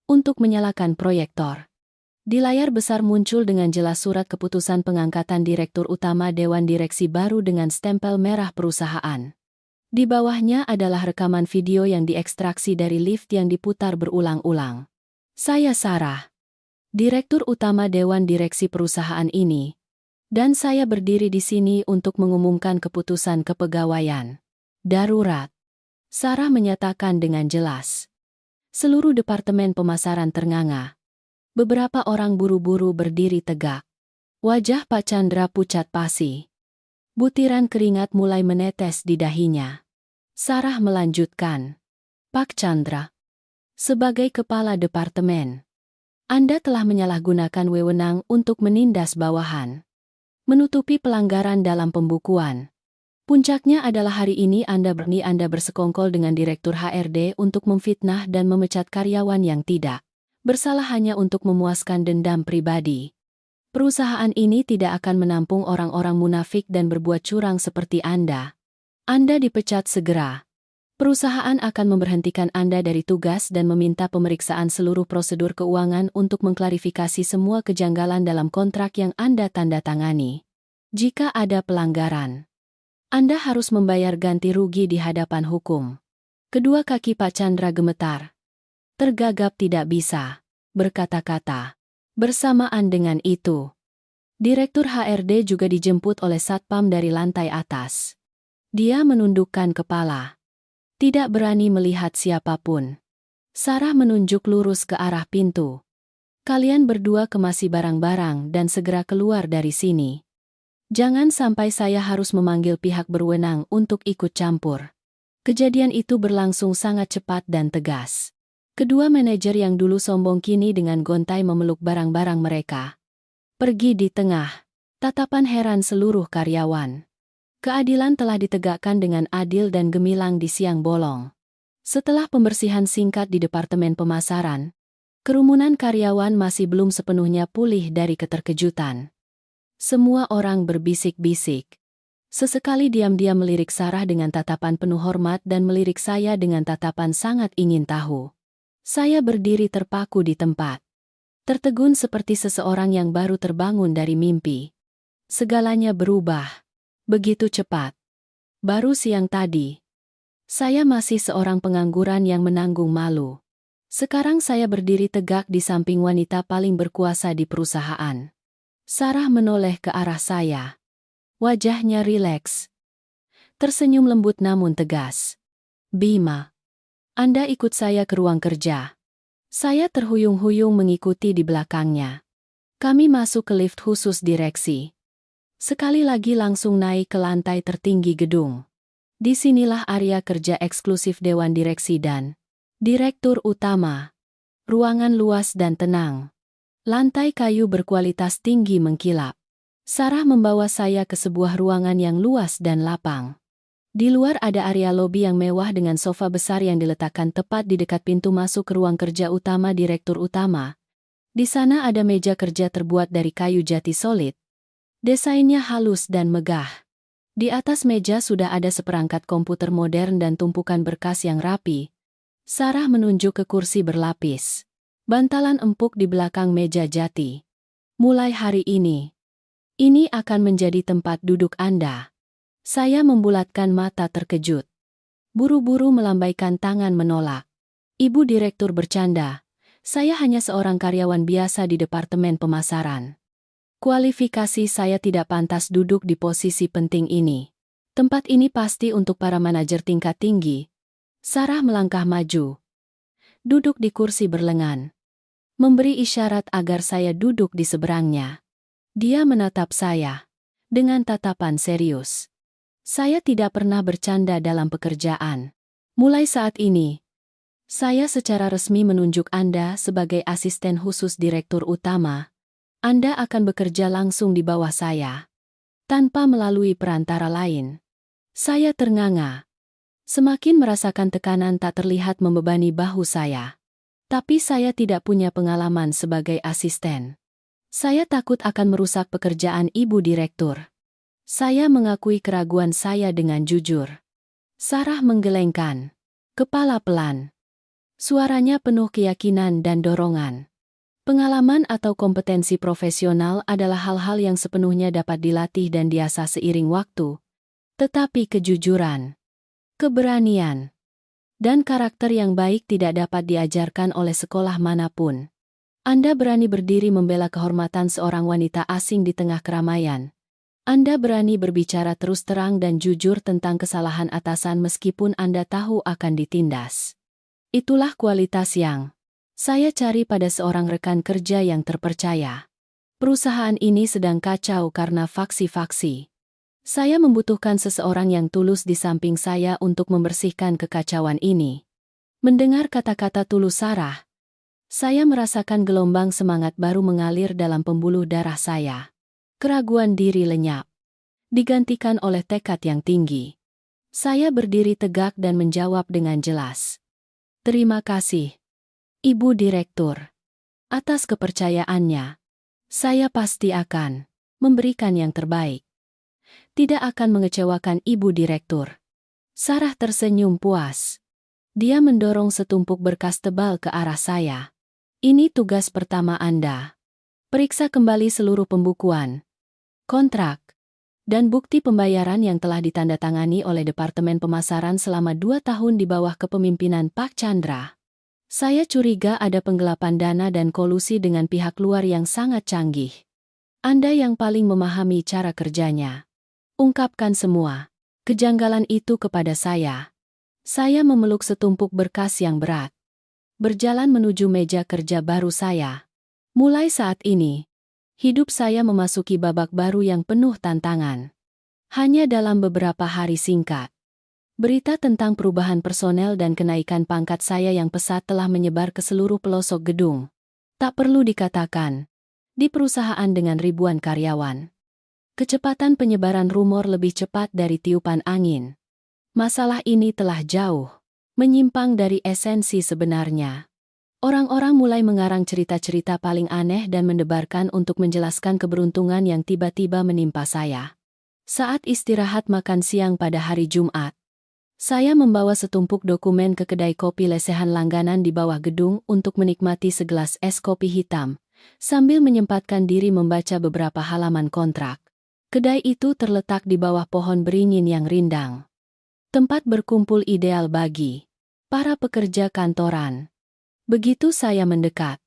untuk menyalakan proyektor. Di layar besar muncul dengan jelas surat keputusan pengangkatan Direktur Utama Dewan Direksi baru dengan stempel merah perusahaan. Di bawahnya adalah rekaman video yang diekstraksi dari lift yang diputar berulang-ulang. "Saya Sarah, Direktur Utama Dewan Direksi perusahaan ini, dan saya berdiri di sini untuk mengumumkan keputusan kepegawaian darurat," Sarah menyatakan dengan jelas. Seluruh Departemen Pemasaran ternganga. Beberapa orang buru-buru berdiri tegak. Wajah Pak Chandra pucat pasi. Butiran keringat mulai menetes di dahinya. Sarah melanjutkan, "Pak Chandra, sebagai kepala departemen, Anda telah menyalahgunakan wewenang untuk menindas bawahan, menutupi pelanggaran dalam pembukuan. Puncaknya adalah hari ini Anda bersekongkol dengan Direktur HRD untuk memfitnah dan memecat karyawan yang tidak Bersalah hanya untuk memuaskan dendam pribadi. Perusahaan ini tidak akan menampung orang-orang munafik dan berbuat curang seperti Anda. Anda dipecat segera. Perusahaan akan memberhentikan Anda dari tugas dan meminta pemeriksaan seluruh prosedur keuangan untuk mengklarifikasi semua kejanggalan dalam kontrak yang Anda tanda tangani. Jika ada pelanggaran, Anda harus membayar ganti rugi di hadapan hukum. Kedua kaki Pak Chandra gemetar. Tergagap tidak bisa berkata-kata. Bersamaan dengan itu, Direktur HRD juga dijemput oleh Satpam dari lantai atas. Dia menundukkan kepala. Tidak berani melihat siapapun. Sarah menunjuk lurus ke arah pintu. Kalian berdua kemasi barang-barang dan segera keluar dari sini. Jangan sampai saya harus memanggil pihak berwenang untuk ikut campur. Kejadian itu berlangsung sangat cepat dan tegas. Kedua manajer yang dulu sombong kini dengan gontai memeluk barang-barang mereka. Pergi di tengah. Tatapan heran seluruh karyawan. Keadilan telah ditegakkan dengan adil dan gemilang di siang bolong. Setelah pembersihan singkat di Departemen Pemasaran, kerumunan karyawan masih belum sepenuhnya pulih dari keterkejutan. Semua orang berbisik-bisik. Sesekali diam-diam melirik Sarah dengan tatapan penuh hormat dan melirik saya dengan tatapan sangat ingin tahu. Saya berdiri terpaku di tempat. Tertegun seperti seseorang yang baru terbangun dari mimpi. Segalanya berubah. Begitu cepat. Baru siang tadi, saya masih seorang pengangguran yang menanggung malu. Sekarang saya berdiri tegak di samping wanita paling berkuasa di perusahaan. Sarah menoleh ke arah saya. Wajahnya rileks. Tersenyum lembut namun tegas. Bima, Anda ikut saya ke ruang kerja. Saya terhuyung-huyung mengikuti di belakangnya. Kami masuk ke lift khusus direksi. Sekali lagi langsung naik ke lantai tertinggi gedung. Disinilah area kerja eksklusif Dewan Direksi dan Direktur Utama. Ruangan luas dan tenang. Lantai kayu berkualitas tinggi mengkilap. Sarah membawa saya ke sebuah ruangan yang luas dan lapang. Di luar ada area lobi yang mewah dengan sofa besar yang diletakkan tepat di dekat pintu masuk ke ruang kerja utama Direktur Utama. Di sana ada meja kerja terbuat dari kayu jati solid. Desainnya halus dan megah. Di atas meja sudah ada seperangkat komputer modern dan tumpukan berkas yang rapi. Sarah menunjuk ke kursi berlapis. Bantalan empuk di belakang meja jati. Mulai hari ini akan menjadi tempat duduk Anda. Saya membulatkan mata terkejut. Buru-buru melambaikan tangan menolak. Ibu Direktur bercanda. Saya hanya seorang karyawan biasa di Departemen Pemasaran. Kualifikasi saya tidak pantas duduk di posisi penting ini. Tempat ini pasti untuk para manajer tingkat tinggi. Sarah melangkah maju. Duduk di kursi berlengan. Memberi isyarat agar saya duduk di seberangnya. Dia menatap saya dengan tatapan serius. Saya tidak pernah bercanda dalam pekerjaan. Mulai saat ini, saya secara resmi menunjuk Anda sebagai asisten khusus Direktur Utama. Anda akan bekerja langsung di bawah saya, tanpa melalui perantara lain. Saya ternganga. Semakin merasakan tekanan tak terlihat membebani bahu saya. Tapi saya tidak punya pengalaman sebagai asisten. Saya takut akan merusak pekerjaan Ibu Direktur. Saya mengakui keraguan saya dengan jujur. Sarah menggelengkan kepala pelan. Suaranya penuh keyakinan dan dorongan. Pengalaman atau kompetensi profesional adalah hal-hal yang sepenuhnya dapat dilatih dan diasah seiring waktu. Tetapi kejujuran, keberanian, dan karakter yang baik tidak dapat diajarkan oleh sekolah manapun. Anda berani berdiri membela kehormatan seorang wanita asing di tengah keramaian. Anda berani berbicara terus terang dan jujur tentang kesalahan atasan meskipun Anda tahu akan ditindas. Itulah kualitas yang saya cari pada seorang rekan kerja yang terpercaya. Perusahaan ini sedang kacau karena faksi-faksi. Saya membutuhkan seseorang yang tulus di samping saya untuk membersihkan kekacauan ini. Mendengar kata-kata tulus Sarah, saya merasakan gelombang semangat baru mengalir dalam pembuluh darah saya. Keraguan diri lenyap, digantikan oleh tekad yang tinggi. Saya berdiri tegak dan menjawab dengan jelas. Terima kasih, Ibu Direktur. Atas kepercayaannya, saya pasti akan memberikan yang terbaik. Tidak akan mengecewakan Ibu Direktur. Sarah tersenyum puas. Dia mendorong setumpuk berkas tebal ke arah saya. Ini tugas pertama Anda. Periksa kembali seluruh pembukuan, kontrak, dan bukti pembayaran yang telah ditandatangani oleh Departemen Pemasaran selama 2 tahun di bawah kepemimpinan Pak Chandra. Saya curiga ada penggelapan dana dan kolusi dengan pihak luar yang sangat canggih. Anda yang paling memahami cara kerjanya. Ungkapkan semua kejanggalan itu kepada saya. Saya memeluk setumpuk berkas yang berat. Berjalan menuju meja kerja baru saya. Mulai saat ini, hidup saya memasuki babak baru yang penuh tantangan. Hanya dalam beberapa hari singkat, berita tentang perubahan personel dan kenaikan pangkat saya yang pesat telah menyebar ke seluruh pelosok gedung. Tak perlu dikatakan, di perusahaan dengan ribuan karyawan, kecepatan penyebaran rumor lebih cepat dari tiupan angin. Masalah ini telah jauh menyimpang dari esensi sebenarnya. Orang-orang mulai mengarang cerita-cerita paling aneh dan mendebarkan untuk menjelaskan keberuntungan yang tiba-tiba menimpa saya. Saat istirahat makan siang pada hari Jumat, saya membawa setumpuk dokumen ke kedai kopi lesehan langganan di bawah gedung untuk menikmati segelas es kopi hitam, sambil menyempatkan diri membaca beberapa halaman kontrak. Kedai itu terletak di bawah pohon beringin yang rindang. Tempat berkumpul ideal bagi para pekerja kantoran. Begitu saya mendekat,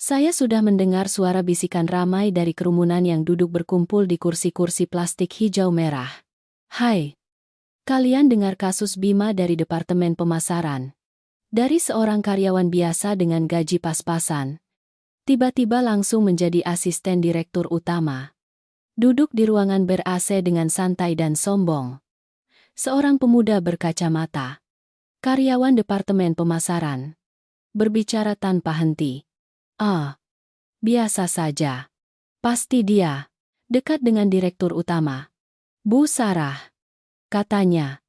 saya sudah mendengar suara bisikan ramai dari kerumunan yang duduk berkumpul di kursi-kursi plastik hijau merah. Hai, kalian dengar kasus Bima dari Departemen Pemasaran? Dari seorang karyawan biasa dengan gaji pas-pasan, tiba-tiba langsung menjadi asisten direktur utama. Duduk di ruangan ber-AC dengan santai dan sombong. Seorang pemuda berkacamata, karyawan Departemen Pemasaran, berbicara tanpa henti. Biasa saja. Pasti dia dekat dengan direktur utama. Bu Sarah, katanya,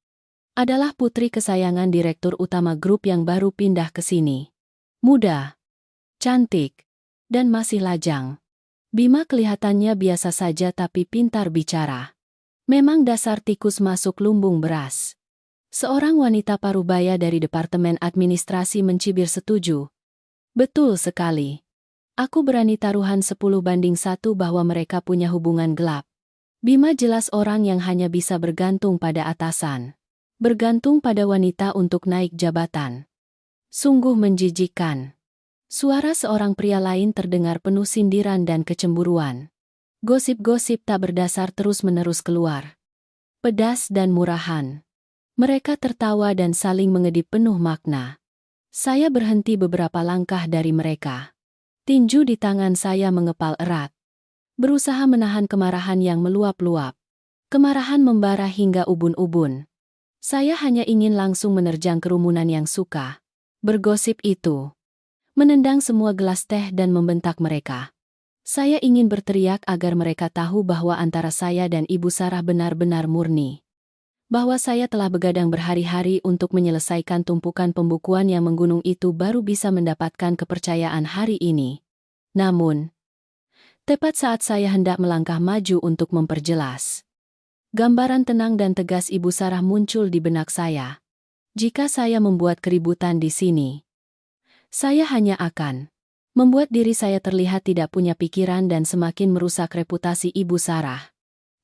adalah putri kesayangan direktur utama grup yang baru pindah ke sini. Muda, cantik, dan masih lajang. Bima kelihatannya biasa saja tapi pintar bicara. Memang dasar tikus masuk lumbung beras. Seorang wanita parubaya dari Departemen Administrasi mencibir setuju. Betul sekali. Aku berani taruhan 10-1 bahwa mereka punya hubungan gelap. Bima jelas orang yang hanya bisa bergantung pada atasan. Bergantung pada wanita untuk naik jabatan. Sungguh menjijikkan. Suara seorang pria lain terdengar penuh sindiran dan kecemburuan. Gosip-gosip tak berdasar terus-menerus keluar. Pedas dan murahan. Mereka tertawa dan saling mengedip penuh makna. Saya berhenti beberapa langkah dari mereka. Tinju di tangan saya mengepal erat. Berusaha menahan kemarahan yang meluap-luap. Kemarahan membara hingga ubun-ubun. Saya hanya ingin langsung menerjang kerumunan yang suka bergosip itu. Menendang semua gelas teh dan membentak mereka. Saya ingin berteriak agar mereka tahu bahwa antara saya dan Ibu Sarah benar-benar murni. Bahwa saya telah begadang berhari-hari untuk menyelesaikan tumpukan pembukuan yang menggunung itu baru bisa mendapatkan kepercayaan hari ini. Namun, tepat saat saya hendak melangkah maju untuk memperjelas, gambaran tenang dan tegas Ibu Sarah muncul di benak saya. Jika saya membuat keributan di sini, saya hanya akan membuat diri saya terlihat tidak punya pikiran dan semakin merusak reputasi Ibu Sarah.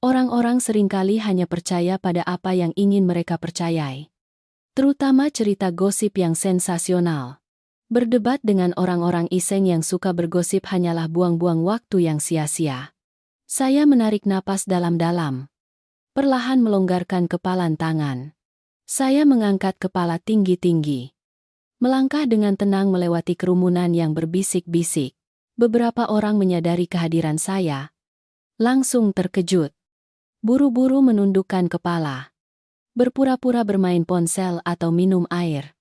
Orang-orang seringkali hanya percaya pada apa yang ingin mereka percayai. Terutama cerita gosip yang sensasional. Berdebat dengan orang-orang iseng yang suka bergosip hanyalah buang-buang waktu yang sia-sia. Saya menarik napas dalam-dalam. Perlahan melonggarkan kepalan tangan. Saya mengangkat kepala tinggi-tinggi. Melangkah dengan tenang melewati kerumunan yang berbisik-bisik. Beberapa orang menyadari kehadiran saya. Langsung terkejut. Buru-buru menundukkan kepala. Berpura-pura bermain ponsel atau minum air.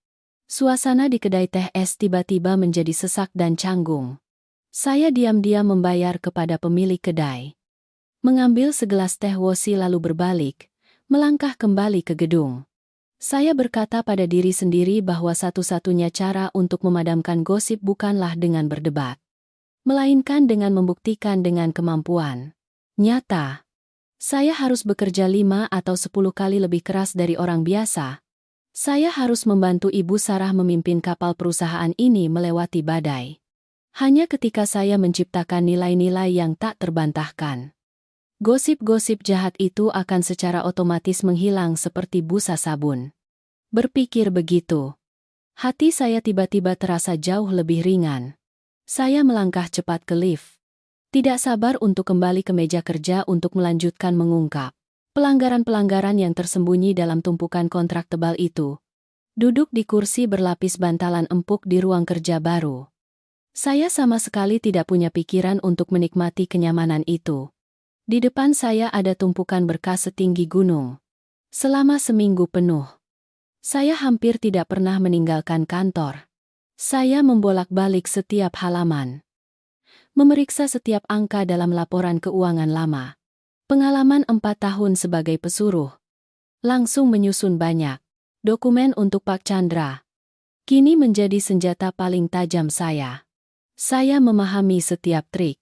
Suasana di kedai teh es tiba-tiba menjadi sesak dan canggung. Saya diam-diam membayar kepada pemilik kedai. Mengambil segelas teh wosi lalu berbalik, melangkah kembali ke gedung. Saya berkata pada diri sendiri bahwa satu-satunya cara untuk memadamkan gosip bukanlah dengan berdebat. melainkan dengan membuktikan dengan kemampuan nyata. Saya harus bekerja 5 atau 10 kali lebih keras dari orang biasa. Saya harus membantu Ibu Sarah memimpin kapal perusahaan ini melewati badai. Hanya ketika saya menciptakan nilai-nilai yang tak terbantahkan, gosip-gosip jahat itu akan secara otomatis menghilang seperti busa sabun. Berpikir begitu, hati saya tiba-tiba terasa jauh lebih ringan. Saya melangkah cepat ke lift. Tidak sabar untuk kembali ke meja kerja untuk melanjutkan mengungkap pelanggaran-pelanggaran yang tersembunyi dalam tumpukan kontrak tebal itu. Duduk di kursi berlapis bantalan empuk di ruang kerja baru, saya sama sekali tidak punya pikiran untuk menikmati kenyamanan itu. Di depan saya ada tumpukan berkas setinggi gunung. Selama seminggu penuh, saya hampir tidak pernah meninggalkan kantor. Saya membolak-balik setiap halaman, memeriksa setiap angka dalam laporan keuangan lama. Pengalaman 4 tahun sebagai pesuruh, langsung menyusun banyak dokumen untuk Pak Chandra, kini menjadi senjata paling tajam saya. Saya memahami setiap trik,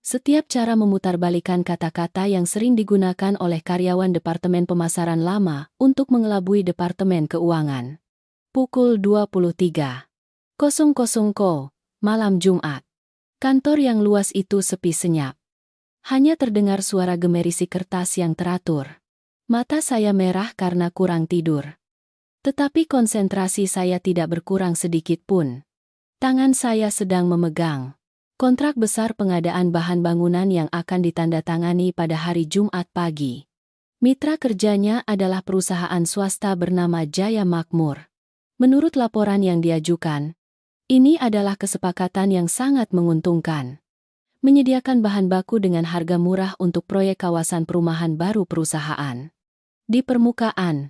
setiap cara memutarbalikkan kata-kata yang sering digunakan oleh karyawan Departemen Pemasaran lama untuk mengelabui Departemen Keuangan. Pukul 23.00 malam Jumat. Kantor yang luas itu sepi senyap. Hanya terdengar suara gemerisi kertas yang teratur. Mata saya merah karena kurang tidur. Tetapi konsentrasi saya tidak berkurang sedikit pun. Tangan saya sedang memegang kontrak besar pengadaan bahan bangunan yang akan ditandatangani pada hari Jumat pagi. Mitra kerjanya adalah perusahaan swasta bernama Jaya Makmur. Menurut laporan yang diajukan, ini adalah kesepakatan yang sangat menguntungkan. Menyediakan bahan baku dengan harga murah untuk proyek kawasan perumahan baru perusahaan. Di permukaan,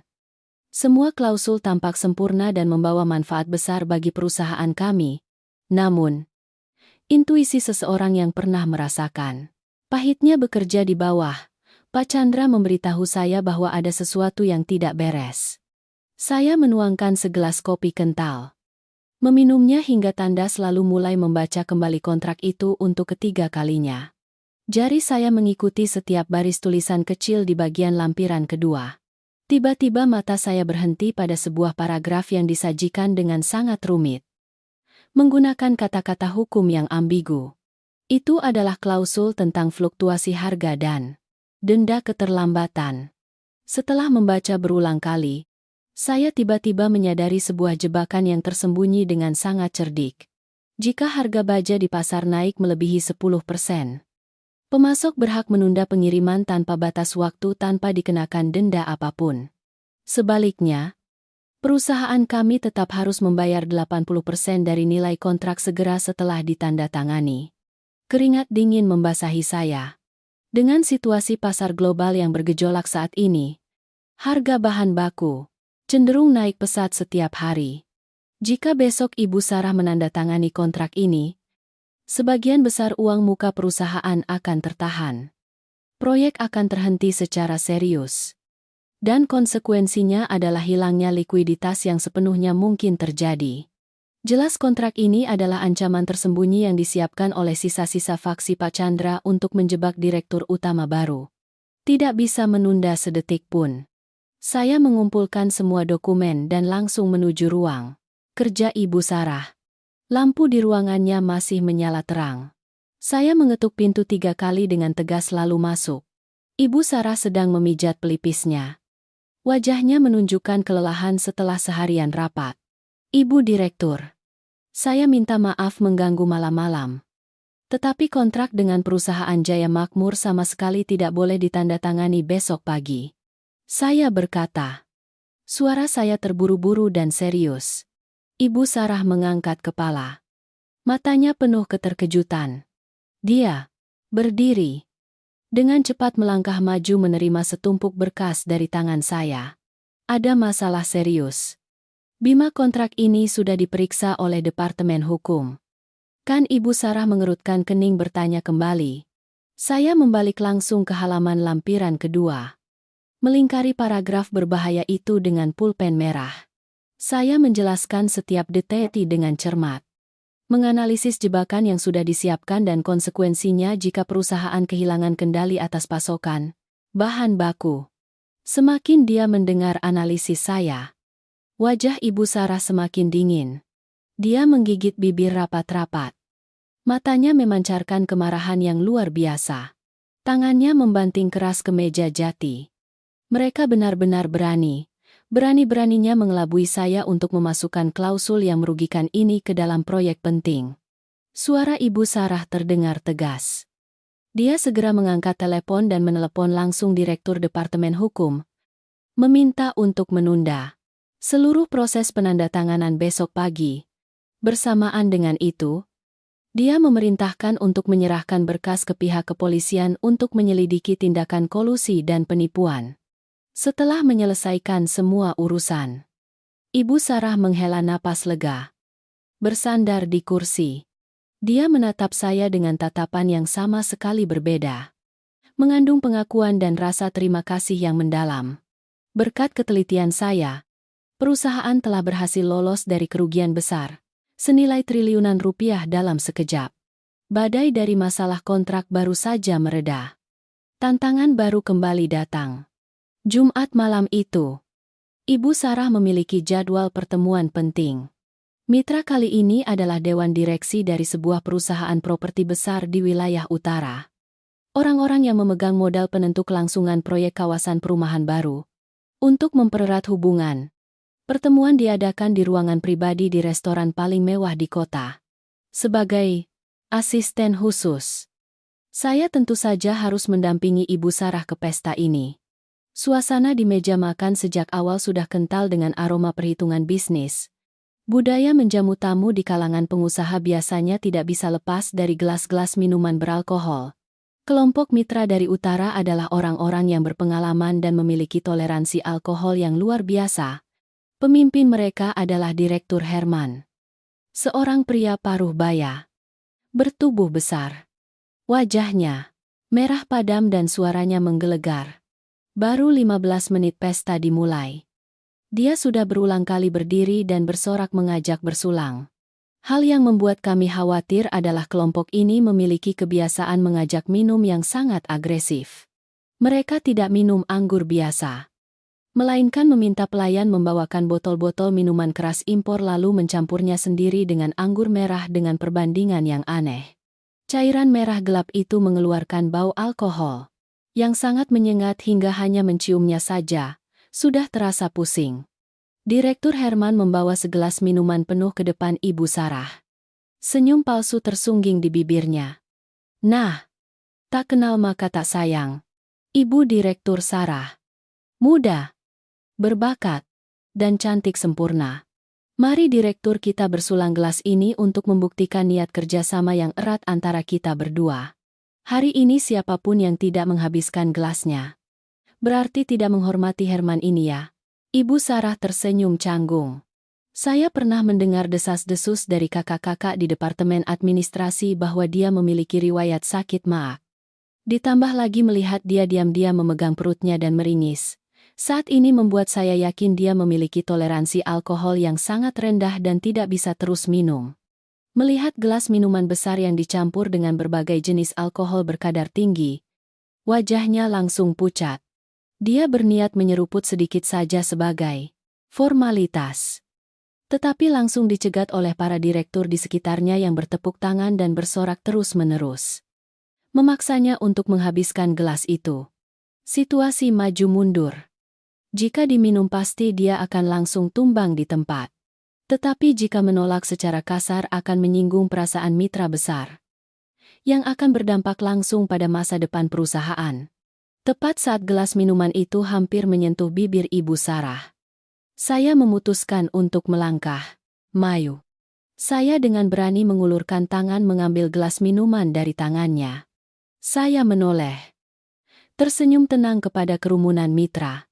semua klausul tampak sempurna dan membawa manfaat besar bagi perusahaan kami. Namun, intuisi seseorang yang pernah merasakan pahitnya bekerja di bawah, Pak Chandra memberitahu saya bahwa ada sesuatu yang tidak beres. Saya menuangkan segelas kopi kental, meminumnya hingga tandas lalu mulai membaca kembali kontrak itu untuk ketiga kalinya. Jari saya mengikuti setiap baris tulisan kecil di bagian lampiran kedua. Tiba-tiba mata saya berhenti pada sebuah paragraf yang disajikan dengan sangat rumit, menggunakan kata-kata hukum yang ambigu. Itu adalah klausul tentang fluktuasi harga dan denda keterlambatan. Setelah membaca berulang kali, saya tiba-tiba menyadari sebuah jebakan yang tersembunyi dengan sangat cerdik. Jika harga baja di pasar naik melebihi 10%, pemasok berhak menunda pengiriman tanpa batas waktu tanpa dikenakan denda apapun. Sebaliknya, perusahaan kami tetap harus membayar 80% dari nilai kontrak segera setelah ditandatangani. Keringat dingin membasahi saya. Dengan situasi pasar global yang bergejolak saat ini, harga bahan baku cenderung naik pesat setiap hari. Jika besok Ibu Sarah menandatangani kontrak ini, sebagian besar uang muka perusahaan akan tertahan. Proyek akan terhenti secara serius. Dan konsekuensinya adalah hilangnya likuiditas yang sepenuhnya mungkin terjadi. Jelas kontrak ini adalah ancaman tersembunyi yang disiapkan oleh sisa-sisa faksi Pak Chandra untuk menjebak direktur utama baru. Tidak bisa menunda sedetik pun. Saya mengumpulkan semua dokumen dan langsung menuju ruang kerja Ibu Sarah. Lampu di ruangannya masih menyala terang. Saya mengetuk pintu 3 kali dengan tegas lalu masuk. Ibu Sarah sedang memijat pelipisnya. Wajahnya menunjukkan kelelahan setelah seharian rapat. Ibu Direktur, saya minta maaf mengganggu malam-malam. Tetapi kontrak dengan perusahaan Jaya Makmur sama sekali tidak boleh ditandatangani besok pagi. Saya berkata. Suara saya terburu-buru dan serius. Ibu Sarah mengangkat kepala. Matanya penuh keterkejutan. Dia berdiri. Dengan cepat melangkah maju menerima setumpuk berkas dari tangan saya. Ada masalah serius. Bima kontrak ini sudah diperiksa oleh Departemen Hukum. Kan Ibu Sarah mengerutkan kening bertanya kembali. Saya membalik langsung ke halaman lampiran kedua. Melingkari paragraf berbahaya itu dengan pulpen merah. Saya menjelaskan setiap detail dengan cermat. menganalisis jebakan yang sudah disiapkan dan konsekuensinya jika perusahaan kehilangan kendali atas pasokan bahan baku. Semakin dia mendengar analisis saya, wajah Ibu Sarah semakin dingin. Dia menggigit bibir rapat-rapat. Matanya memancarkan kemarahan yang luar biasa. Tangannya membanting keras ke meja jati. Mereka benar-benar berani. Berani-beraninya mengelabui saya untuk memasukkan klausul yang merugikan ini ke dalam proyek penting. Suara Ibu Sarah terdengar tegas. Dia segera mengangkat telepon dan menelepon langsung Direktur Departemen Hukum, meminta untuk menunda seluruh proses penandatanganan besok pagi. Bersamaan dengan itu, dia memerintahkan untuk menyerahkan berkas ke pihak kepolisian untuk menyelidiki tindakan kolusi dan penipuan. Setelah menyelesaikan semua urusan, Ibu Sarah menghela napas lega. Bersandar di kursi, dia menatap saya dengan tatapan yang sama sekali berbeda. Mengandung pengakuan dan rasa terima kasih yang mendalam. Berkat ketelitian saya, perusahaan telah berhasil lolos dari kerugian besar, senilai triliunan rupiah dalam sekejap. Badai dari masalah kontrak baru saja mereda. Tantangan baru kembali datang. Jumat malam itu, Ibu Sarah memiliki jadwal pertemuan penting. Mitra kali ini adalah dewan direksi dari sebuah perusahaan properti besar di wilayah utara. Orang-orang yang memegang modal penentu kelangsungan proyek kawasan perumahan baru. Untuk mempererat hubungan, pertemuan diadakan di ruangan pribadi di restoran paling mewah di kota. Sebagai asisten khusus, saya tentu saja harus mendampingi Ibu Sarah ke pesta ini. Suasana di meja makan sejak awal sudah kental dengan aroma perhitungan bisnis. Budaya menjamu tamu di kalangan pengusaha biasanya tidak bisa lepas dari gelas-gelas minuman beralkohol. Kelompok mitra dari utara adalah orang-orang yang berpengalaman dan memiliki toleransi alkohol yang luar biasa. Pemimpin mereka adalah Direktur Herman. Seorang pria paruh baya, bertubuh besar. Wajahnya merah padam dan suaranya menggelegar. Baru 15 menit pesta dimulai. Dia sudah berulang kali berdiri dan bersorak mengajak bersulang. Hal yang membuat kami khawatir adalah kelompok ini memiliki kebiasaan mengajak minum yang sangat agresif. Mereka tidak minum anggur biasa, melainkan meminta pelayan membawakan botol-botol minuman keras impor lalu mencampurnya sendiri dengan anggur merah dengan perbandingan yang aneh. Cairan merah gelap itu mengeluarkan bau alkohol yang sangat menyengat hingga hanya menciumnya saja sudah terasa pusing. Direktur Herman membawa segelas minuman penuh ke depan Ibu Sarah. Senyum palsu tersungging di bibirnya. Nah, tak kenal maka tak sayang. Ibu Direktur Sarah. Muda, berbakat, dan cantik sempurna. Mari Direktur kita bersulang gelas ini untuk membuktikan niat kerjasama yang erat antara kita berdua. Hari ini siapapun yang tidak menghabiskan gelasnya, berarti tidak menghormati Herman ini ya. Ibu Sarah tersenyum canggung. Saya pernah mendengar desas-desus dari kakak-kakak di Departemen Administrasi bahwa dia memiliki riwayat sakit maag. Ditambah lagi melihat dia diam-diam memegang perutnya dan meringis. Saat ini membuat saya yakin dia memiliki toleransi alkohol yang sangat rendah dan tidak bisa terus minum. Melihat gelas minuman besar yang dicampur dengan berbagai jenis alkohol berkadar tinggi, wajahnya langsung pucat. Dia berniat menyeruput sedikit saja sebagai formalitas. Tetapi langsung dicegat oleh para direktur di sekitarnya yang bertepuk tangan dan bersorak terus-menerus. Memaksanya untuk menghabiskan gelas itu. Situasi maju mundur. Jika diminum pasti dia akan langsung tumbang di tempat. Tetapi jika menolak secara kasar akan menyinggung perasaan mitra besar, yang akan berdampak langsung pada masa depan perusahaan. Tepat saat gelas minuman itu hampir menyentuh bibir Ibu Sarah, saya memutuskan untuk melangkah maju. Saya dengan berani mengulurkan tangan mengambil gelas minuman dari tangannya. Saya menoleh, tersenyum tenang kepada kerumunan mitra,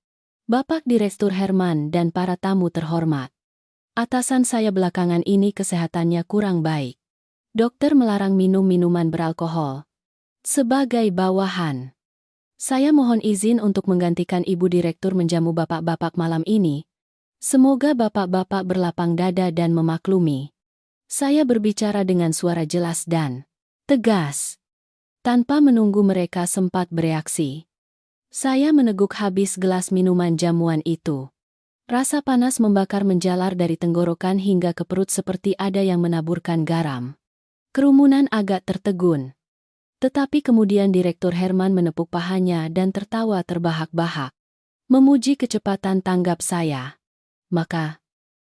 Bapak Direktur Herman dan para tamu terhormat. Atasan saya belakangan ini kesehatannya kurang baik. Dokter melarang minum minuman beralkohol. Sebagai bawahan, saya mohon izin untuk menggantikan Ibu Direktur menjamu bapak-bapak malam ini. Semoga bapak-bapak berlapang dada dan memaklumi. Saya berbicara dengan suara jelas dan tegas, tanpa menunggu mereka sempat bereaksi. Saya meneguk habis gelas minuman jamuan itu. Rasa panas membakar menjalar dari tenggorokan hingga ke perut seperti ada yang menaburkan garam. Kerumunan agak tertegun. Tetapi kemudian Direktur Herman menepuk pahanya dan tertawa terbahak-bahak. Memuji kecepatan tanggap saya. Maka,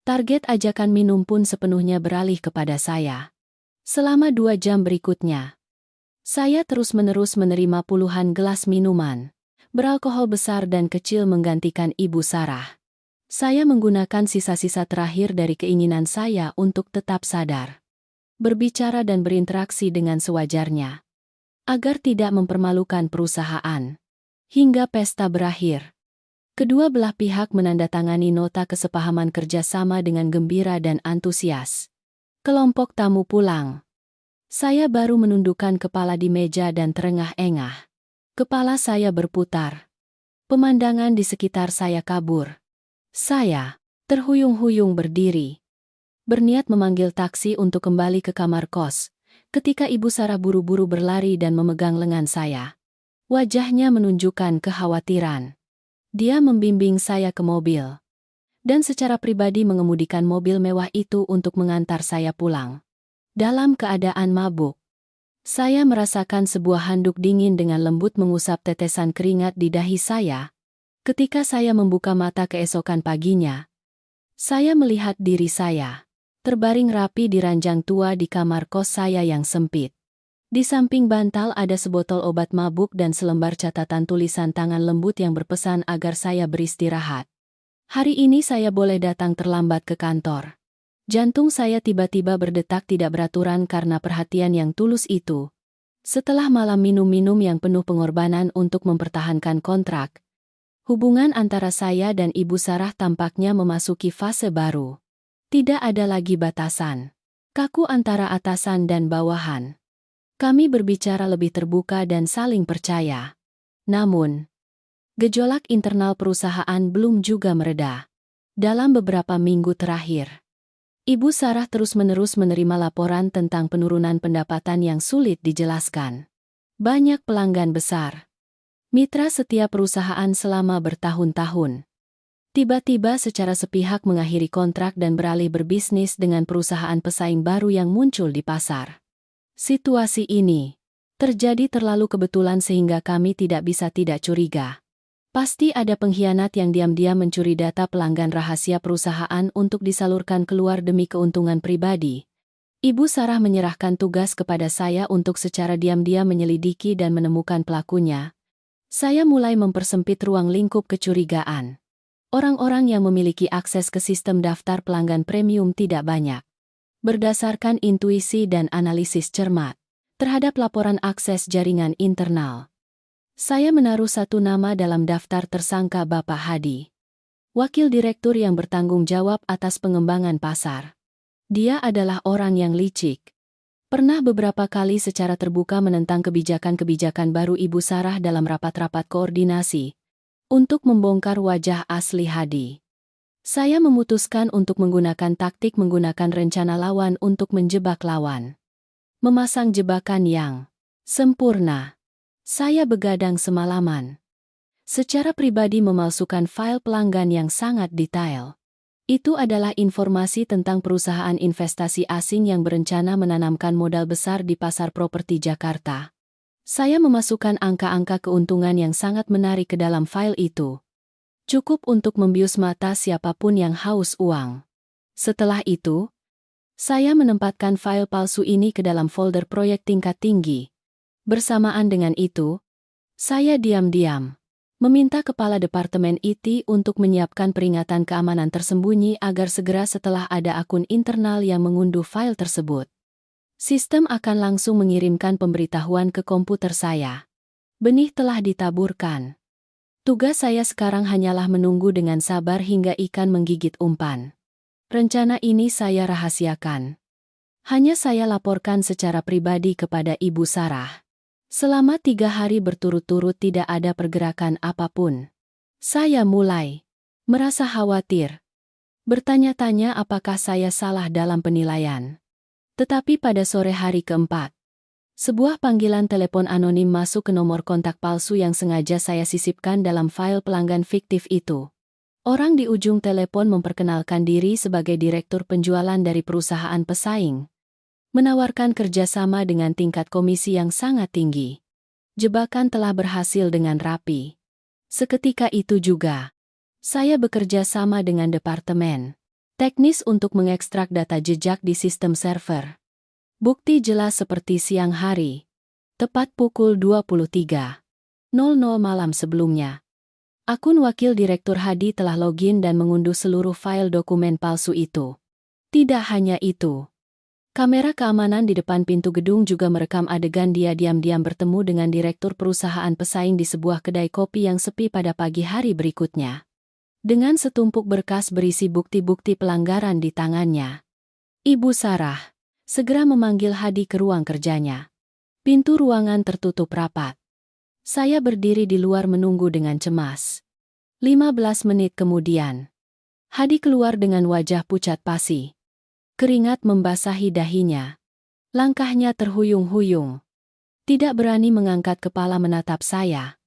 target ajakan minum pun sepenuhnya beralih kepada saya. Selama 2 jam berikutnya, saya terus-menerus menerima puluhan gelas minuman beralkohol besar dan kecil menggantikan Ibu Sarah. Saya menggunakan sisa-sisa terakhir dari keinginan saya untuk tetap sadar, berbicara dan berinteraksi dengan sewajarnya, agar tidak mempermalukan perusahaan. Hingga pesta berakhir, kedua belah pihak menandatangani nota kesepahaman kerjasama dengan gembira dan antusias. Kelompok tamu pulang. Saya baru menundukkan kepala di meja dan terengah-engah. Kepala saya berputar. Pemandangan di sekitar saya kabur. Saya terhuyung-huyung berdiri, berniat memanggil taksi untuk kembali ke kamar kos, ketika Ibu Sarah buru-buru berlari dan memegang lengan saya. Wajahnya menunjukkan kekhawatiran. Dia membimbing saya ke mobil, dan secara pribadi mengemudikan mobil mewah itu untuk mengantar saya pulang. Dalam keadaan mabuk, saya merasakan sebuah handuk dingin dengan lembut mengusap tetesan keringat di dahi saya. Ketika saya membuka mata keesokan paginya, saya melihat diri saya terbaring rapi di ranjang tua di kamar kos saya yang sempit. Di samping bantal ada sebotol obat mabuk dan selembar catatan tulisan tangan lembut yang berpesan agar saya beristirahat. Hari ini saya boleh datang terlambat ke kantor. Jantung saya tiba-tiba berdetak tidak beraturan karena perhatian yang tulus itu. Setelah malam minum-minum yang penuh pengorbanan untuk mempertahankan kontrak, hubungan antara saya dan Ibu Sarah tampaknya memasuki fase baru. Tidak ada lagi batasan kaku antara atasan dan bawahan. Kami berbicara lebih terbuka dan saling percaya. Namun, gejolak internal perusahaan belum juga mereda. Dalam beberapa minggu terakhir, Ibu Sarah terus-menerus menerima laporan tentang penurunan pendapatan yang sulit dijelaskan. Banyak pelanggan besar, mitra setia perusahaan selama bertahun-tahun, tiba-tiba secara sepihak mengakhiri kontrak dan beralih berbisnis dengan perusahaan pesaing baru yang muncul di pasar. Situasi ini terjadi terlalu kebetulan sehingga kami tidak bisa tidak curiga. Pasti ada pengkhianat yang diam-diam mencuri data pelanggan rahasia perusahaan untuk disalurkan keluar demi keuntungan pribadi. Ibu Sarah menyerahkan tugas kepada saya untuk secara diam-diam menyelidiki dan menemukan pelakunya. Saya mulai mempersempit ruang lingkup kecurigaan. Orang-orang yang memiliki akses ke sistem daftar pelanggan premium tidak banyak. Berdasarkan intuisi dan analisis cermat terhadap laporan akses jaringan internal, saya menaruh satu nama dalam daftar tersangka Bapak Hadi, wakil direktur yang bertanggung jawab atas pengembangan pasar. Dia adalah orang yang licik. Pernah beberapa kali secara terbuka menentang kebijakan-kebijakan baru Ibu Sarah dalam rapat-rapat koordinasi untuk membongkar wajah asli Hadi. Saya memutuskan untuk menggunakan taktik menggunakan rencana lawan untuk menjebak lawan. Memasang jebakan yang sempurna. Saya begadang semalaman. Secara pribadi memalsukan file pelanggan yang sangat detail. Itu adalah informasi tentang perusahaan investasi asing yang berencana menanamkan modal besar di pasar properti Jakarta. Saya memasukkan angka-angka keuntungan yang sangat menarik ke dalam file itu. Cukup untuk membius mata siapapun yang haus uang. Setelah itu, saya menempatkan file palsu ini ke dalam folder proyek tingkat tinggi. Bersamaan dengan itu, saya diam-diam meminta kepala departemen IT untuk menyiapkan peringatan keamanan tersembunyi agar segera setelah ada akun internal yang mengunduh file tersebut, sistem akan langsung mengirimkan pemberitahuan ke komputer saya. Benih telah ditaburkan. Tugas saya sekarang hanyalah menunggu dengan sabar hingga ikan menggigit umpan. Rencana ini saya rahasiakan. Hanya saya laporkan secara pribadi kepada Ibu Sarah. Selama 3 hari berturut-turut tidak ada pergerakan apapun. Saya mulai merasa khawatir. Bertanya-tanya apakah saya salah dalam penilaian. Tetapi pada sore hari keempat, sebuah panggilan telepon anonim masuk ke nomor kontak palsu yang sengaja saya sisipkan dalam file pelanggan fiktif itu. Orang di ujung telepon memperkenalkan diri sebagai direktur penjualan dari perusahaan pesaing, menawarkan kerjasama dengan tingkat komisi yang sangat tinggi. Jebakan telah berhasil dengan rapi. Seketika itu juga, saya bekerja sama dengan departemen teknis untuk mengekstrak data jejak di sistem server. Bukti jelas seperti siang hari, tepat pukul 23.00 malam sebelumnya. Akun wakil Direktur Hadi telah login dan mengunduh seluruh file dokumen palsu itu. Tidak hanya itu, kamera keamanan di depan pintu gedung juga merekam adegan dia diam-diam bertemu dengan direktur perusahaan pesaing di sebuah kedai kopi yang sepi pada pagi hari berikutnya. Dengan setumpuk berkas berisi bukti-bukti pelanggaran di tangannya, Ibu Sarah segera memanggil Hadi ke ruang kerjanya. Pintu ruangan tertutup rapat. Saya berdiri di luar menunggu dengan cemas. 15 menit kemudian, Hadi keluar dengan wajah pucat pasi. Keringat membasahi dahinya. Langkahnya terhuyung-huyung. Tidak berani mengangkat kepala menatap saya.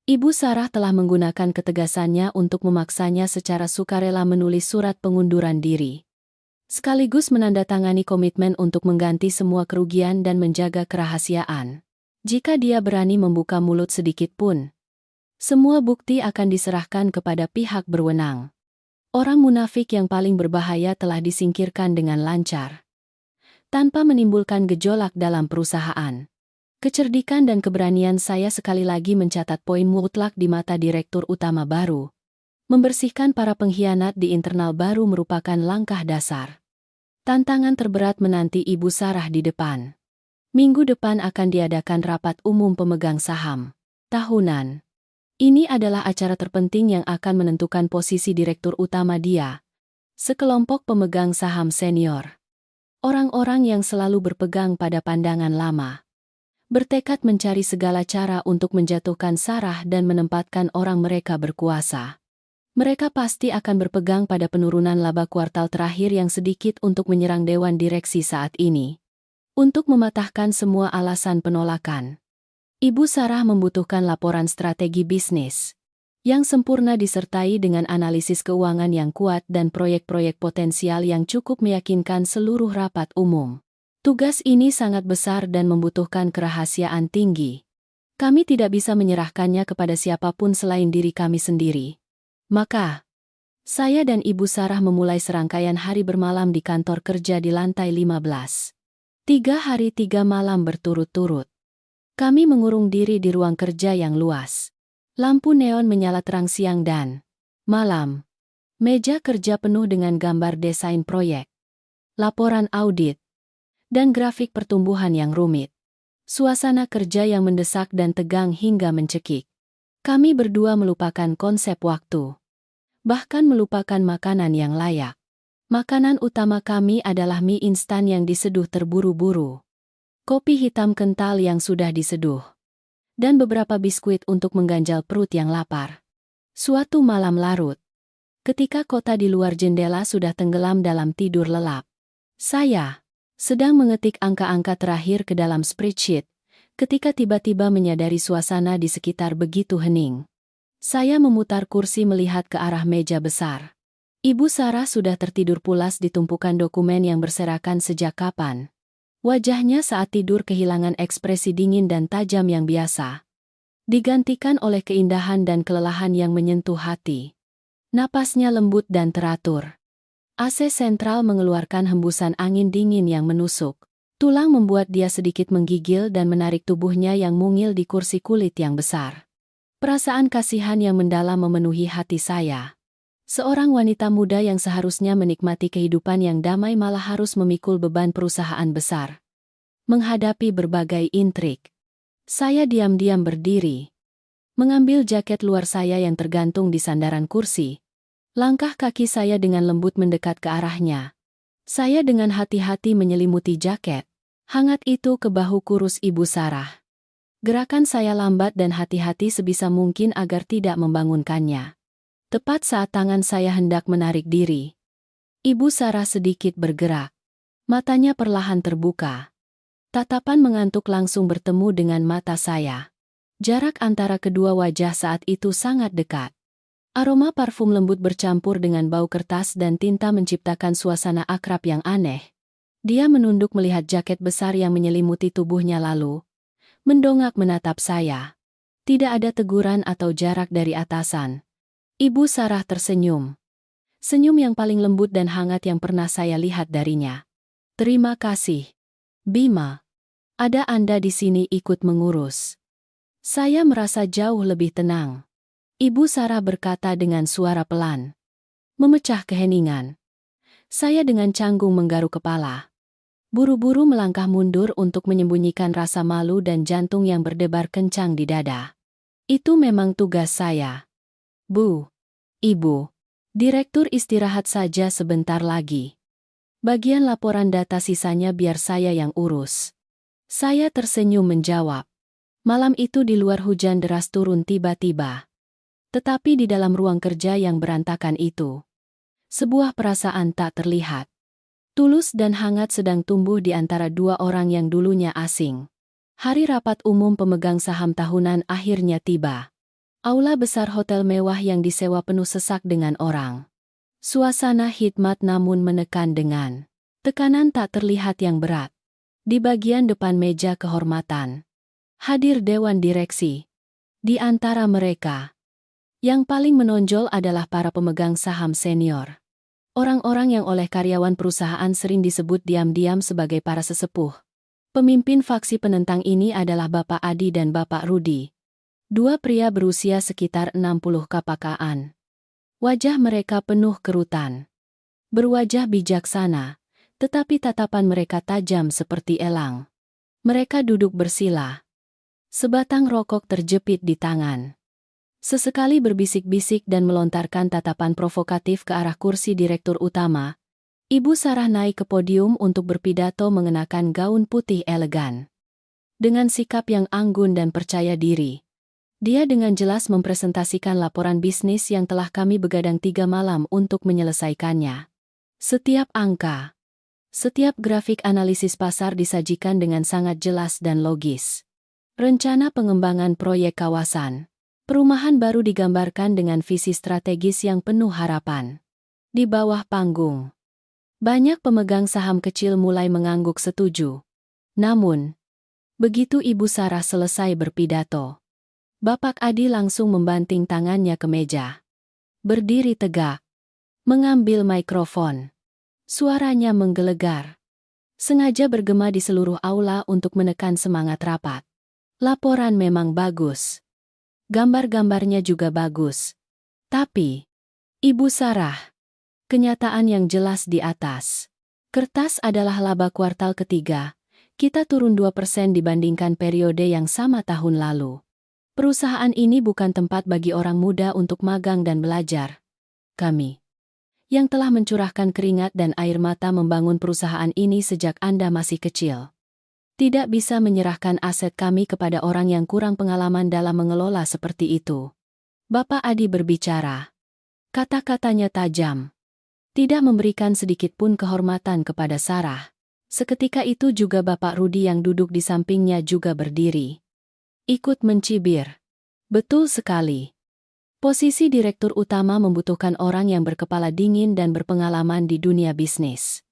Ibu Sarah telah menggunakan ketegasannya untuk memaksanya secara sukarela menulis surat pengunduran diri, sekaligus menandatangani komitmen untuk mengganti semua kerugian dan menjaga kerahasiaan. Jika dia berani membuka mulut sedikit pun, semua bukti akan diserahkan kepada pihak berwenang. Orang munafik yang paling berbahaya telah disingkirkan dengan lancar, tanpa menimbulkan gejolak dalam perusahaan. Kecerdikan dan keberanian saya sekali lagi mencatat poin mutlak di mata direktur utama baru. Membersihkan para pengkhianat di internal baru merupakan langkah dasar. Tantangan terberat menanti Ibu Sarah di depan. Minggu depan akan diadakan rapat umum pemegang saham tahunan. Ini adalah acara terpenting yang akan menentukan posisi direktur utama dia. Sekelompok pemegang saham senior, orang-orang yang selalu berpegang pada pandangan lama, bertekad mencari segala cara untuk menjatuhkan Sarah dan menempatkan orang mereka berkuasa. Mereka pasti akan berpegang pada penurunan laba kuartal terakhir yang sedikit untuk menyerang dewan direksi saat ini. Untuk mematahkan semua alasan penolakan, Ibu Sarah membutuhkan laporan strategi bisnis yang sempurna disertai dengan analisis keuangan yang kuat dan proyek-proyek potensial yang cukup meyakinkan seluruh rapat umum. Tugas ini sangat besar dan membutuhkan kerahasiaan tinggi. Kami tidak bisa menyerahkannya kepada siapapun selain diri kami sendiri. Maka, saya dan Ibu Sarah memulai serangkaian hari bermalam di kantor kerja di lantai 15. 3 hari 3 malam berturut-turut. Kami mengurung diri di ruang kerja yang luas. Lampu neon menyala terang siang dan malam. Meja kerja penuh dengan gambar desain proyek, laporan audit, dan grafik pertumbuhan yang rumit. Suasana kerja yang mendesak dan tegang hingga mencekik. Kami berdua melupakan konsep waktu, bahkan melupakan makanan yang layak. Makanan utama kami adalah mie instan yang diseduh terburu-buru, kopi hitam kental yang sudah diseduh, dan beberapa biskuit untuk mengganjal perut yang lapar. Suatu malam larut, ketika kota di luar jendela sudah tenggelam dalam tidur lelap, saya sedang mengetik angka-angka terakhir ke dalam spreadsheet, ketika tiba-tiba menyadari suasana di sekitar begitu hening. Saya memutar kursi melihat ke arah meja besar. Ibu Sarah sudah tertidur pulas di tumpukan dokumen yang berserakan sejak kapan. Wajahnya saat tidur kehilangan ekspresi dingin dan tajam yang biasa, digantikan oleh keindahan dan kelelahan yang menyentuh hati. Napasnya lembut dan teratur. AC sentral mengeluarkan hembusan angin dingin yang menusuk. Tulang membuat dia sedikit menggigil dan menarik tubuhnya yang mungil di kursi kulit yang besar. Perasaan kasihan yang mendalam memenuhi hati saya. Seorang wanita muda yang seharusnya menikmati kehidupan yang damai malah harus memikul beban perusahaan besar, menghadapi berbagai intrik. Saya diam-diam berdiri, mengambil jaket luar saya yang tergantung di sandaran kursi. Langkah kaki saya dengan lembut mendekat ke arahnya. Saya dengan hati-hati menyelimuti jaket hangat itu ke bahu kurus Ibu Sarah. Gerakan saya lambat dan hati-hati sebisa mungkin agar tidak membangunkannya. Tepat saat tangan saya hendak menarik diri, Ibu Sarah sedikit bergerak. Matanya perlahan terbuka. Tatapan mengantuk langsung bertemu dengan mata saya. Jarak antara kedua wajah saat itu sangat dekat. Aroma parfum lembut bercampur dengan bau kertas dan tinta menciptakan suasana akrab yang aneh. Dia menunduk melihat jaket besar yang menyelimuti tubuhnya lalu mendongak menatap saya. Tidak ada teguran atau jarak dari atasan. Ibu Sarah tersenyum. Senyum yang paling lembut dan hangat yang pernah saya lihat darinya. Terima kasih, Bima. Ada Anda di sini ikut mengurus. Saya merasa jauh lebih tenang. Ibu Sarah berkata dengan suara pelan. Memecah keheningan. Saya dengan canggung menggaruk kepala. Buru-buru melangkah mundur untuk menyembunyikan rasa malu dan jantung yang berdebar kencang di dada. Itu memang tugas saya. Bu. Ibu. Direktur istirahat saja sebentar lagi. Bagian laporan data sisanya biar saya yang urus. Saya tersenyum menjawab. Malam itu di luar hujan deras turun tiba-tiba. Tetapi di dalam ruang kerja yang berantakan itu, sebuah perasaan tak terlihat, tulus dan hangat sedang tumbuh di antara dua orang yang dulunya asing. Hari rapat umum pemegang saham tahunan akhirnya tiba. Aula besar hotel mewah yang disewa penuh sesak dengan orang. Suasana khidmat namun menekan dengan tekanan tak terlihat yang berat. Di bagian depan meja kehormatan, hadir dewan direksi. Di antara mereka, yang paling menonjol adalah para pemegang saham senior. Orang-orang yang oleh karyawan perusahaan sering disebut diam-diam sebagai para sesepuh. Pemimpin faksi penentang ini adalah Bapak Adi dan Bapak Rudi. Dua pria berusia sekitar 60 kapakaan. Wajah mereka penuh kerutan. Berwajah bijaksana, tetapi tatapan mereka tajam seperti elang. Mereka duduk bersila. Sebatang rokok terjepit di tangan. Sesekali berbisik-bisik dan melontarkan tatapan provokatif ke arah kursi direktur utama. Ibu Sarah naik ke podium untuk berpidato mengenakan gaun putih elegan. Dengan sikap yang anggun dan percaya diri, dia dengan jelas mempresentasikan laporan bisnis yang telah kami begadang 3 malam untuk menyelesaikannya. Setiap angka, setiap grafik analisis pasar disajikan dengan sangat jelas dan logis. Rencana pengembangan proyek kawasan perumahan baru digambarkan dengan visi strategis yang penuh harapan. Di bawah panggung, banyak pemegang saham kecil mulai mengangguk setuju. Namun, begitu Ibu Sarah selesai berpidato, Bapak Adi langsung membanting tangannya ke meja. Berdiri tegak, mengambil mikrofon. Suaranya menggelegar. Sengaja bergema di seluruh aula untuk menekan semangat rapat. Laporan memang bagus. Gambar-gambarnya juga bagus. Tapi, Ibu Sarah, kenyataan yang jelas di atas. Kertas adalah laba kuartal ketiga. Kita turun 2% dibandingkan periode yang sama tahun lalu. Perusahaan ini bukan tempat bagi orang muda untuk magang dan belajar. Kami, yang telah mencurahkan keringat dan air mata membangun perusahaan ini sejak Anda masih kecil, tidak bisa menyerahkan aset kami kepada orang yang kurang pengalaman dalam mengelola seperti itu. Bapak Adi berbicara. Kata-katanya tajam. Tidak memberikan sedikit pun kehormatan kepada Sarah. Seketika itu juga Bapak Rudi yang duduk di sampingnya juga berdiri. Ikut mencibir. Betul sekali. Posisi direktur utama membutuhkan orang yang berkepala dingin dan berpengalaman di dunia bisnis.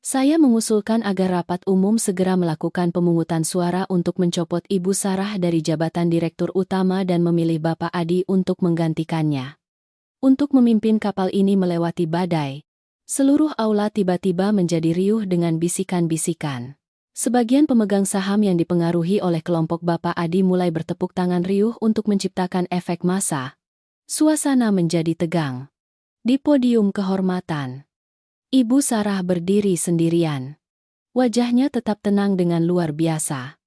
Saya mengusulkan agar rapat umum segera melakukan pemungutan suara untuk mencopot Ibu Sarah dari jabatan direktur utama dan memilih Bapak Adi untuk menggantikannya. Untuk memimpin kapal ini melewati badai, seluruh aula tiba-tiba menjadi riuh dengan bisikan-bisikan. Sebagian pemegang saham yang dipengaruhi oleh kelompok Bapak Adi mulai bertepuk tangan riuh untuk menciptakan efek massa. Suasana menjadi tegang. Di podium kehormatan, Ibu Sarah berdiri sendirian. Wajahnya tetap tenang dengan luar biasa.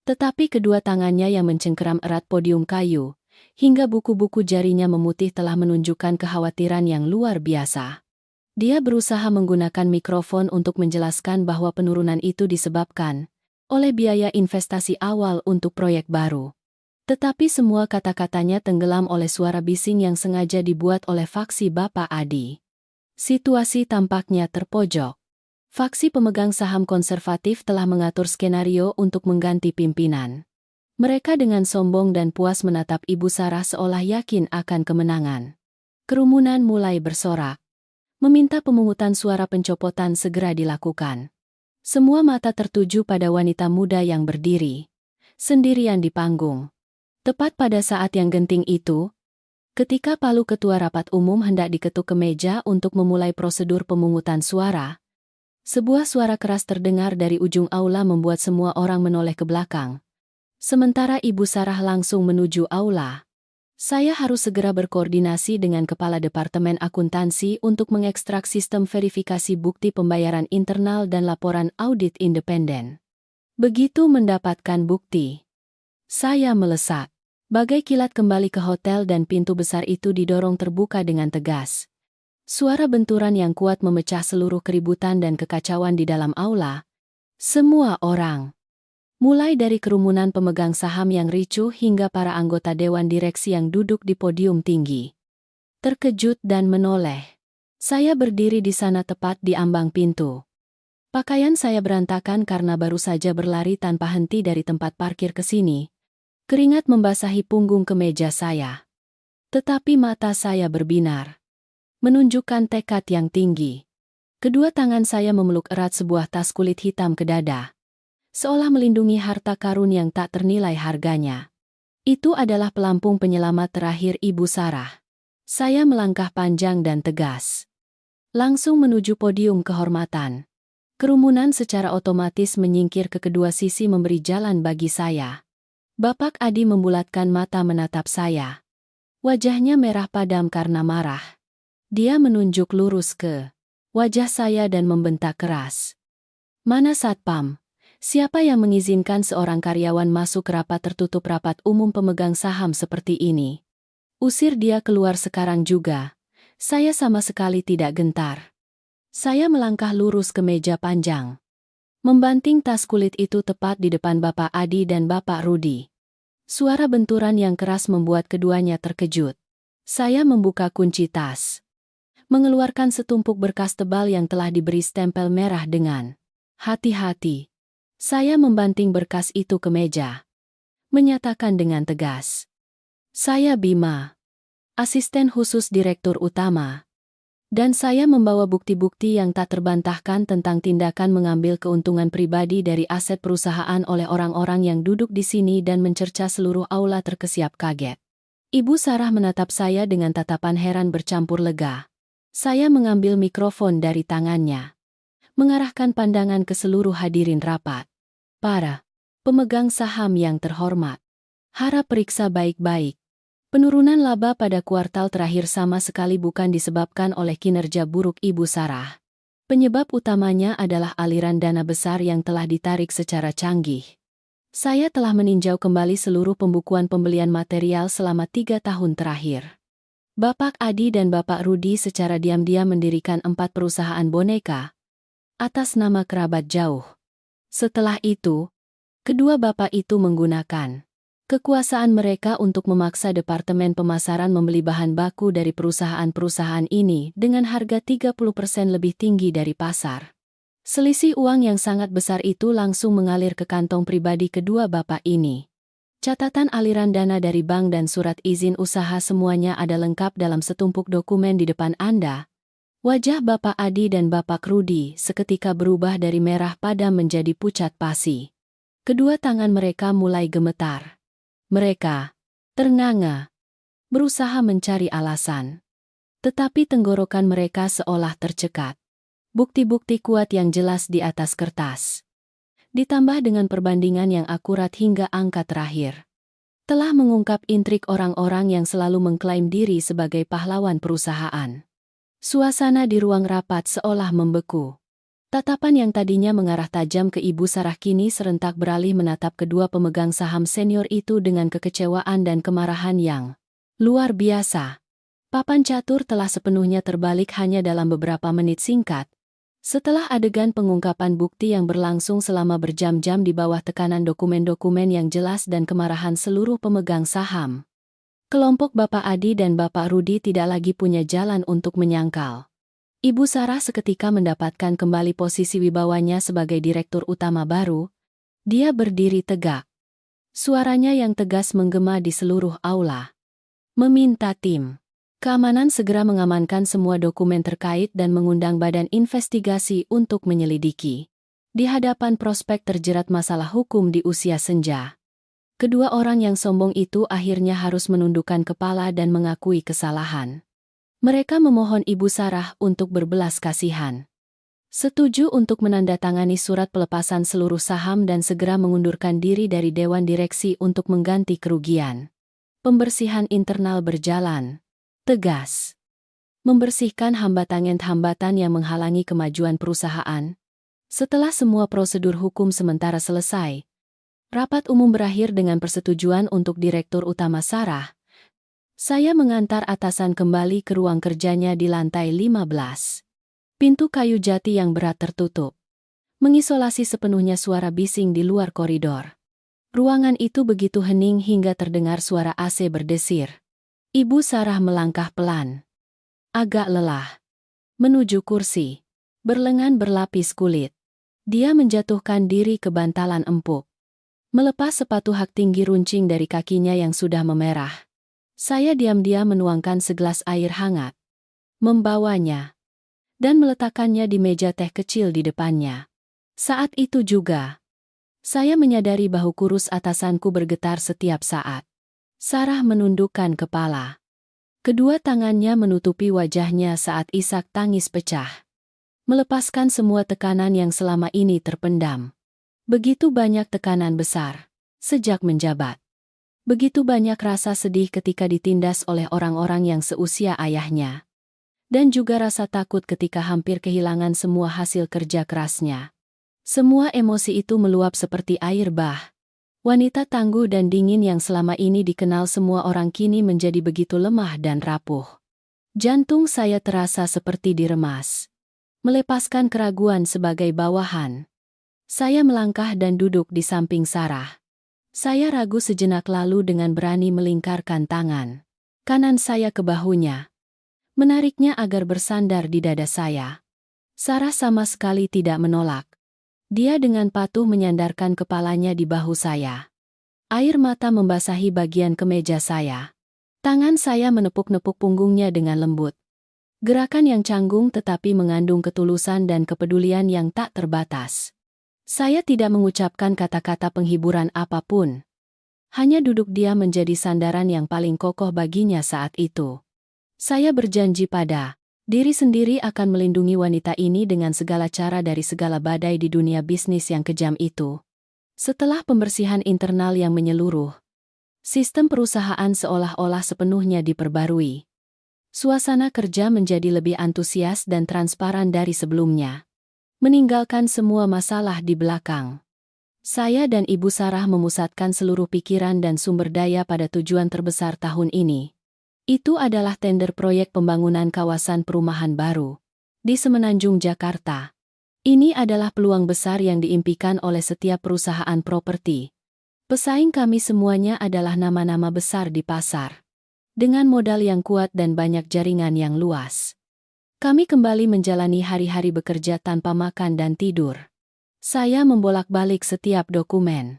Tetapi kedua tangannya yang mencengkeram erat podium kayu, hingga buku-buku jarinya memutih telah menunjukkan kekhawatiran yang luar biasa. Dia berusaha menggunakan mikrofon untuk menjelaskan bahwa penurunan itu disebabkan oleh biaya investasi awal untuk proyek baru. Tetapi semua kata-katanya tenggelam oleh suara bising yang sengaja dibuat oleh faksi Bapak Adi. Situasi tampaknya terpojok. Faksi pemegang saham konservatif telah mengatur skenario untuk mengganti pimpinan. Mereka dengan sombong dan puas menatap Ibu Sarah seolah yakin akan kemenangan. Kerumunan mulai bersorak, meminta pemungutan suara pencopotan segera dilakukan. Semua mata tertuju pada wanita muda yang berdiri sendirian di panggung. Tepat pada saat yang genting itu, ketika palu ketua rapat umum hendak diketuk ke meja untuk memulai prosedur pemungutan suara, sebuah suara keras terdengar dari ujung aula membuat semua orang menoleh ke belakang. Sementara Ibu Sarah langsung menuju aula. Saya harus segera berkoordinasi dengan Kepala Departemen Akuntansi untuk mengekstrak sistem verifikasi bukti pembayaran internal dan laporan audit independen. Begitu mendapatkan bukti, saya melesat. Bagai kilat kembali ke hotel dan pintu besar itu didorong terbuka dengan tegas. Suara benturan yang kuat memecah seluruh keributan dan kekacauan di dalam aula. Semua orang, mulai dari kerumunan pemegang saham yang ricuh hingga para anggota dewan direksi yang duduk di podium tinggi, terkejut dan menoleh. Saya berdiri di sana tepat di ambang pintu. Pakaian saya berantakan karena baru saja berlari tanpa henti dari tempat parkir ke sini. Keringat membasahi punggung kemeja saya. Tetapi mata saya berbinar, menunjukkan tekad yang tinggi. Kedua tangan saya memeluk erat sebuah tas kulit hitam ke dada, seolah melindungi harta karun yang tak ternilai harganya. Itu adalah pelampung penyelamat terakhir Ibu Sarah. Saya melangkah panjang dan tegas, langsung menuju podium kehormatan. Kerumunan secara otomatis menyingkir ke kedua sisi memberi jalan bagi saya. Bapak Adi membulatkan mata menatap saya. Wajahnya merah padam karena marah. Dia menunjuk lurus ke wajah saya dan membentak keras. Mana satpam? Siapa yang mengizinkan seorang karyawan masuk ke rapat tertutup rapat umum pemegang saham seperti ini? Usir dia keluar sekarang juga. Saya sama sekali tidak gentar. Saya melangkah lurus ke meja panjang, membanting tas kulit itu tepat di depan Bapak Adi dan Bapak Rudi. Suara benturan yang keras membuat keduanya terkejut. Saya membuka kunci tas, mengeluarkan setumpuk berkas tebal yang telah diberi stempel merah dengan hati-hati. Saya membanting berkas itu ke meja, menyatakan dengan tegas, "Saya Bima, asisten khusus direktur utama, dan saya membawa bukti-bukti yang tak terbantahkan tentang tindakan mengambil keuntungan pribadi dari aset perusahaan oleh orang-orang yang duduk di sini dan mencerca seluruh aula." Terkesiap kaget, Ibu Sarah menatap saya dengan tatapan heran bercampur lega. Saya mengambil mikrofon dari tangannya, mengarahkan pandangan ke seluruh hadirin rapat. "Para pemegang saham yang terhormat, harap periksa baik-baik. Penurunan laba pada kuartal terakhir sama sekali bukan disebabkan oleh kinerja buruk Ibu Sarah. Penyebab utamanya adalah aliran dana besar yang telah ditarik secara canggih. Saya telah meninjau kembali seluruh pembukuan pembelian material selama 3 tahun terakhir. Bapak Adi dan Bapak Rudi secara diam-diam mendirikan 4 perusahaan boneka atas nama kerabat jauh. Setelah itu, kedua bapak itu menggunakan kekuasaan mereka untuk memaksa Departemen Pemasaran membeli bahan baku dari perusahaan-perusahaan ini dengan harga 30% lebih tinggi dari pasar. Selisih uang yang sangat besar itu langsung mengalir ke kantong pribadi kedua bapak ini. Catatan aliran dana dari bank dan surat izin usaha semuanya ada lengkap dalam setumpuk dokumen di depan Anda. Wajah Bapak Adi dan Bapak Rudi seketika berubah dari merah padam menjadi pucat pasi. Kedua tangan mereka mulai gemetar. Mereka ternganga, berusaha mencari alasan. Tetapi tenggorokan mereka seolah tercekat. Bukti-bukti kuat yang jelas di atas kertas, ditambah dengan perbandingan yang akurat hingga angka terakhir, telah mengungkap intrik orang-orang yang selalu mengklaim diri sebagai pahlawan perusahaan. Suasana di ruang rapat seolah membeku. Tatapan yang tadinya mengarah tajam ke Ibu Sarah kini serentak beralih menatap kedua pemegang saham senior itu dengan kekecewaan dan kemarahan yang luar biasa. Papan catur telah sepenuhnya terbalik hanya dalam beberapa menit singkat. Setelah adegan pengungkapan bukti yang berlangsung selama berjam-jam di bawah tekanan dokumen-dokumen yang jelas dan kemarahan seluruh pemegang saham, kelompok Bapak Adi dan Bapak Rudi tidak lagi punya jalan untuk menyangkal. Ibu Sarah seketika mendapatkan kembali posisi wibawanya sebagai direktur utama baru. Dia berdiri tegak. Suaranya yang tegas menggema di seluruh aula. Meminta tim keamanan segera mengamankan semua dokumen terkait dan mengundang badan investigasi untuk menyelidiki. Di hadapan prospek terjerat masalah hukum di usia senja. Kedua orang yang sombong itu akhirnya harus menundukkan kepala dan mengakui kesalahan. Mereka memohon Ibu Sarah untuk berbelas kasihan. Setuju untuk menandatangani surat pelepasan seluruh saham dan segera mengundurkan diri dari Dewan Direksi untuk mengganti kerugian. Pembersihan internal berjalan tegas. Membersihkan hambatan-hambatan yang menghalangi kemajuan perusahaan. Setelah semua prosedur hukum sementara selesai, rapat umum berakhir dengan persetujuan untuk Direktur Utama Sarah. Saya mengantar atasan kembali ke ruang kerjanya di lantai 15. Pintu kayu jati yang berat tertutup, mengisolasi sepenuhnya suara bising di luar koridor. Ruangan itu begitu hening hingga terdengar suara AC berdesir. Ibu Sarah melangkah pelan, agak lelah, menuju kursi, berlengan berlapis kulit. Dia menjatuhkan diri ke bantalan empuk. Melepas sepatu hak tinggi runcing dari kakinya yang sudah memerah. Saya diam-diam menuangkan segelas air hangat, membawanya, dan meletakkannya di meja teh kecil di depannya. Saat itu juga, saya menyadari bahu kurus atasanku bergetar setiap saat. Sarah menundukkan kepala. Kedua tangannya menutupi wajahnya saat isak tangis pecah. Melepaskan semua tekanan yang selama ini terpendam. Begitu banyak tekanan besar sejak menjabat. Begitu banyak rasa sedih ketika ditindas oleh orang-orang yang seusia ayahnya. Dan juga rasa takut ketika hampir kehilangan semua hasil kerja kerasnya. Semua emosi itu meluap seperti air bah. Wanita tangguh dan dingin yang selama ini dikenal semua orang kini menjadi begitu lemah dan rapuh. Jantung saya terasa seperti diremas. Melepaskan keraguan sebagai bawahan. Saya melangkah dan duduk di samping Sarah. Saya ragu sejenak lalu dengan berani melingkarkan tangan kanan saya ke bahunya. Menariknya agar bersandar di dada saya. Sarah sama sekali tidak menolak. Dia dengan patuh menyandarkan kepalanya di bahu saya. Air mata membasahi bagian kemeja saya. Tangan saya menepuk-nepuk punggungnya dengan lembut. Gerakan yang canggung tetapi mengandung ketulusan dan kepedulian yang tak terbatas. Saya tidak mengucapkan kata-kata penghiburan apapun. Hanya duduk diam menjadi sandaran yang paling kokoh baginya saat itu. Saya berjanji pada diri sendiri akan melindungi wanita ini dengan segala cara dari segala badai di dunia bisnis yang kejam itu. Setelah pembersihan internal yang menyeluruh, sistem perusahaan seolah-olah sepenuhnya diperbarui. Suasana kerja menjadi lebih antusias dan transparan dari sebelumnya. Meninggalkan semua masalah di belakang. Saya dan Ibu Sarah memusatkan seluruh pikiran dan sumber daya pada tujuan terbesar tahun ini. Itu adalah tender proyek pembangunan kawasan perumahan baru di Semenanjung, Jakarta. Ini adalah peluang besar yang diimpikan oleh setiap perusahaan properti. Pesaing kami semuanya adalah nama-nama besar di pasar. Dengan modal yang kuat dan banyak jaringan yang luas. Kami kembali menjalani hari-hari bekerja tanpa makan dan tidur. Saya membolak-balik setiap dokumen.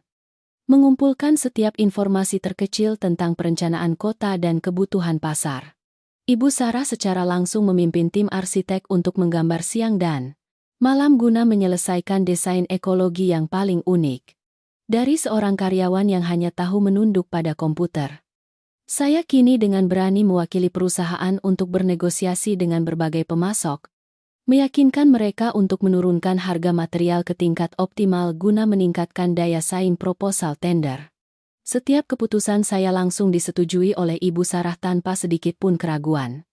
Mengumpulkan setiap informasi terkecil tentang perencanaan kota dan kebutuhan pasar. Ibu Sarah secara langsung memimpin tim arsitek untuk menggambar siang dan malam guna menyelesaikan desain ekologi yang paling unik. Dari seorang karyawan yang hanya tahu menunduk pada komputer. Saya kini dengan berani mewakili perusahaan untuk bernegosiasi dengan berbagai pemasok. Meyakinkan mereka untuk menurunkan harga material ke tingkat optimal guna meningkatkan daya saing proposal tender. Setiap keputusan saya langsung disetujui oleh Ibu Sarah tanpa sedikit pun keraguan.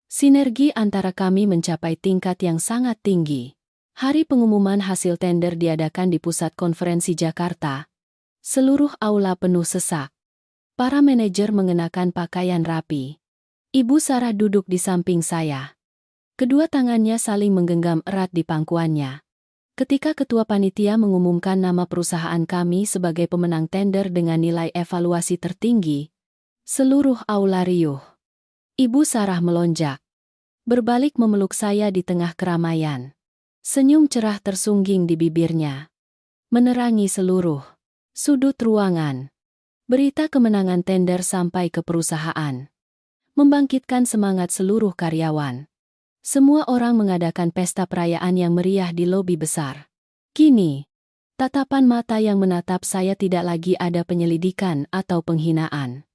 Sinergi antara kami mencapai tingkat yang sangat tinggi. Hari pengumuman hasil tender diadakan di Pusat Konferensi Jakarta. Seluruh aula penuh sesak. Para manajer mengenakan pakaian rapi. Ibu Sarah duduk di samping saya. Kedua tangannya saling menggenggam erat di pangkuannya. Ketika ketua panitia mengumumkan nama perusahaan kami sebagai pemenang tender dengan nilai evaluasi tertinggi, seluruh aula riuh. Ibu Sarah melonjak. Berbalik memeluk saya di tengah keramaian. Senyum cerah tersungging di bibirnya, menerangi seluruh sudut ruangan. Berita kemenangan tender sampai ke perusahaan, membangkitkan semangat seluruh karyawan. Semua orang mengadakan pesta perayaan yang meriah di lobi besar. Kini, tatapan mata yang menatap saya tidak lagi ada penyelidikan atau penghinaan.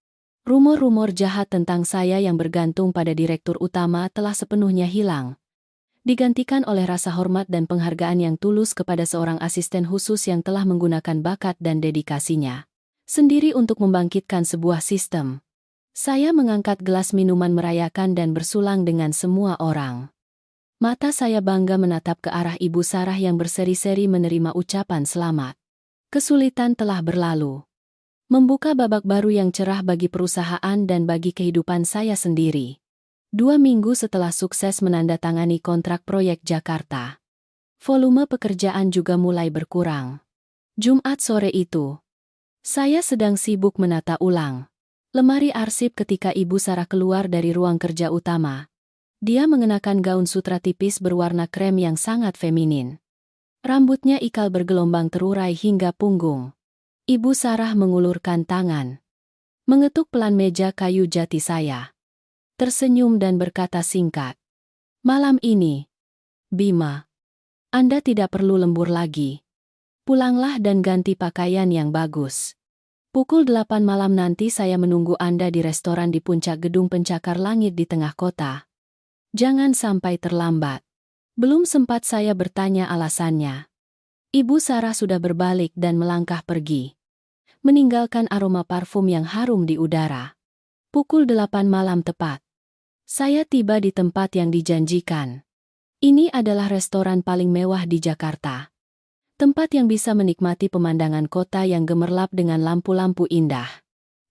Rumor-rumor jahat tentang saya yang bergantung pada direktur utama telah sepenuhnya hilang, digantikan oleh rasa hormat dan penghargaan yang tulus kepada seorang asisten khusus yang telah menggunakan bakat dan dedikasinya sendiri untuk membangkitkan sebuah sistem. Saya mengangkat gelas minuman merayakan dan bersulang dengan semua orang. Mata saya bangga menatap ke arah Ibu Sarah yang berseri-seri menerima ucapan selamat. Kesulitan telah berlalu, membuka babak baru yang cerah bagi perusahaan dan bagi kehidupan saya sendiri. 2 minggu setelah sukses menandatangani kontrak proyek Jakarta, volume pekerjaan juga mulai berkurang. Jumat sore itu, saya sedang sibuk menata ulang lemari arsip ketika Ibu Sarah keluar dari ruang kerja utama. Dia mengenakan gaun sutra tipis berwarna krem yang sangat feminin. Rambutnya ikal bergelombang terurai hingga punggung. Ibu Sarah mengulurkan tangan, mengetuk pelan meja kayu jati saya. Tersenyum dan berkata singkat, "Malam ini, Bima, Anda tidak perlu lembur lagi. Pulanglah dan ganti pakaian yang bagus. Pukul 8 malam nanti saya menunggu Anda di restoran di puncak gedung pencakar langit di tengah kota. Jangan sampai terlambat." Belum sempat saya bertanya alasannya, Ibu Sarah sudah berbalik dan melangkah pergi, meninggalkan aroma parfum yang harum di udara. Pukul 8 malam tepat, saya tiba di tempat yang dijanjikan. Ini adalah restoran paling mewah di Jakarta. Tempat yang bisa menikmati pemandangan kota yang gemerlap dengan lampu-lampu indah.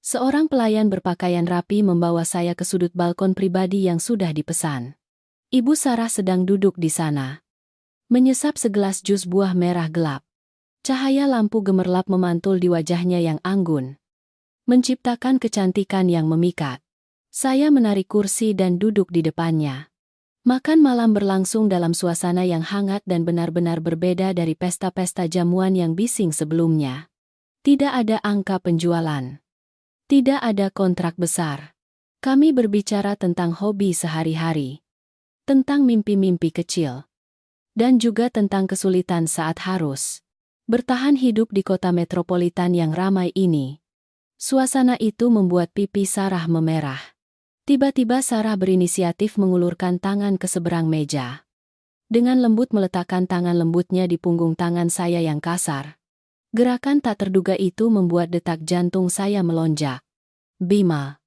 Seorang pelayan berpakaian rapi membawa saya ke sudut balkon pribadi yang sudah dipesan. Ibu Sarah sedang duduk di sana, menyesap segelas jus buah merah gelap. Cahaya lampu gemerlap memantul di wajahnya yang anggun, menciptakan kecantikan yang memikat. Saya menarik kursi dan duduk di depannya. Makan malam berlangsung dalam suasana yang hangat dan benar-benar berbeda dari pesta-pesta jamuan yang bising sebelumnya. Tidak ada angka penjualan. Tidak ada kontrak besar. Kami berbicara tentang hobi sehari-hari, tentang mimpi-mimpi kecil, dan juga tentang kesulitan saat harus bertahan hidup di kota metropolitan yang ramai ini. Suasana itu membuat pipi Sarah memerah. Tiba-tiba Sarah berinisiatif mengulurkan tangan ke seberang meja. Dengan lembut meletakkan tangan lembutnya di punggung tangan saya yang kasar. Gerakan tak terduga itu membuat detak jantung saya melonjak. "Bima,"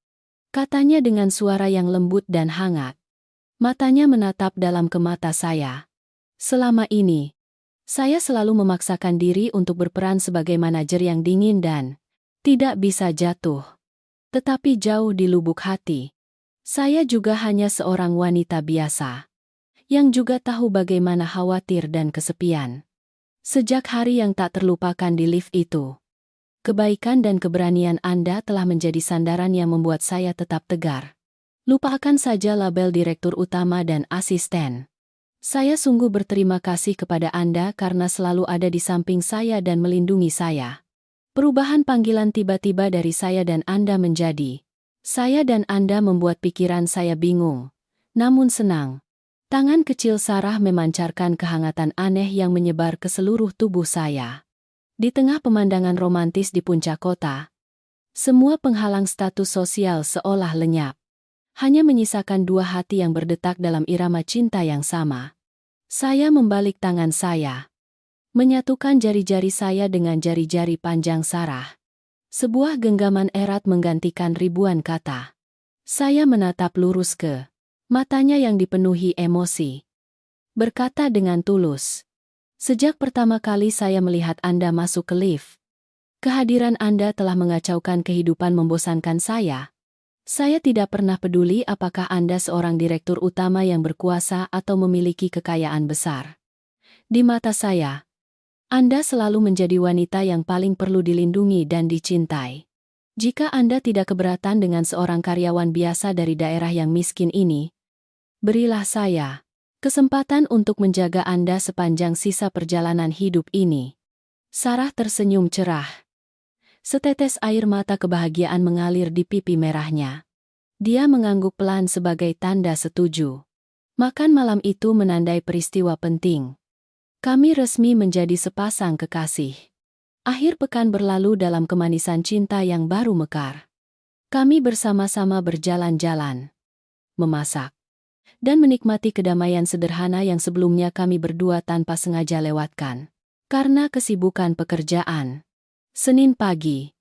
katanya dengan suara yang lembut dan hangat. Matanya menatap dalam ke mata saya. "Selama ini, saya selalu memaksakan diri untuk berperan sebagai manajer yang dingin dan tidak bisa jatuh. Tetapi jauh di lubuk hati, saya juga hanya seorang wanita biasa, yang juga tahu bagaimana khawatir dan kesepian. Sejak hari yang tak terlupakan di lift itu, kebaikan dan keberanian Anda telah menjadi sandaran yang membuat saya tetap tegar. Lupakan saja label direktur utama dan asisten. Saya sungguh berterima kasih kepada Anda karena selalu ada di samping saya dan melindungi saya." Perubahan panggilan tiba-tiba dari saya dan Anda menjadi saya dan Anda membuat pikiran saya bingung, namun senang. Tangan kecil Sarah memancarkan kehangatan aneh yang menyebar ke seluruh tubuh saya. Di tengah pemandangan romantis di puncak kota, semua penghalang status sosial seolah lenyap. Hanya menyisakan dua hati yang berdetak dalam irama cinta yang sama. Saya membalik tangan saya, menyatukan jari-jari saya dengan jari-jari panjang Sarah. Sebuah genggaman erat menggantikan ribuan kata. Saya menatap lurus ke matanya yang dipenuhi emosi. Berkata dengan tulus, "Sejak pertama kali saya melihat Anda masuk ke lift, kehadiran Anda telah mengacaukan kehidupan membosankan saya. Saya tidak pernah peduli apakah Anda seorang direktur utama yang berkuasa atau memiliki kekayaan besar. Di mata saya, Anda selalu menjadi wanita yang paling perlu dilindungi dan dicintai. Jika Anda tidak keberatan dengan seorang karyawan biasa dari daerah yang miskin ini, Berilah saya kesempatan untuk menjaga Anda sepanjang sisa perjalanan hidup ini. Sarah tersenyum cerah. Setetes air mata kebahagiaan mengalir di pipi merahnya. Dia mengangguk pelan sebagai tanda setuju. Makan malam itu menandai peristiwa penting. Kami resmi menjadi sepasang kekasih. Akhir pekan berlalu dalam kemanisan cinta yang baru mekar. Kami bersama-sama berjalan-jalan, memasak, dan menikmati kedamaian sederhana yang sebelumnya kami berdua tanpa sengaja lewatkan. Karena kesibukan pekerjaan. Senin pagi,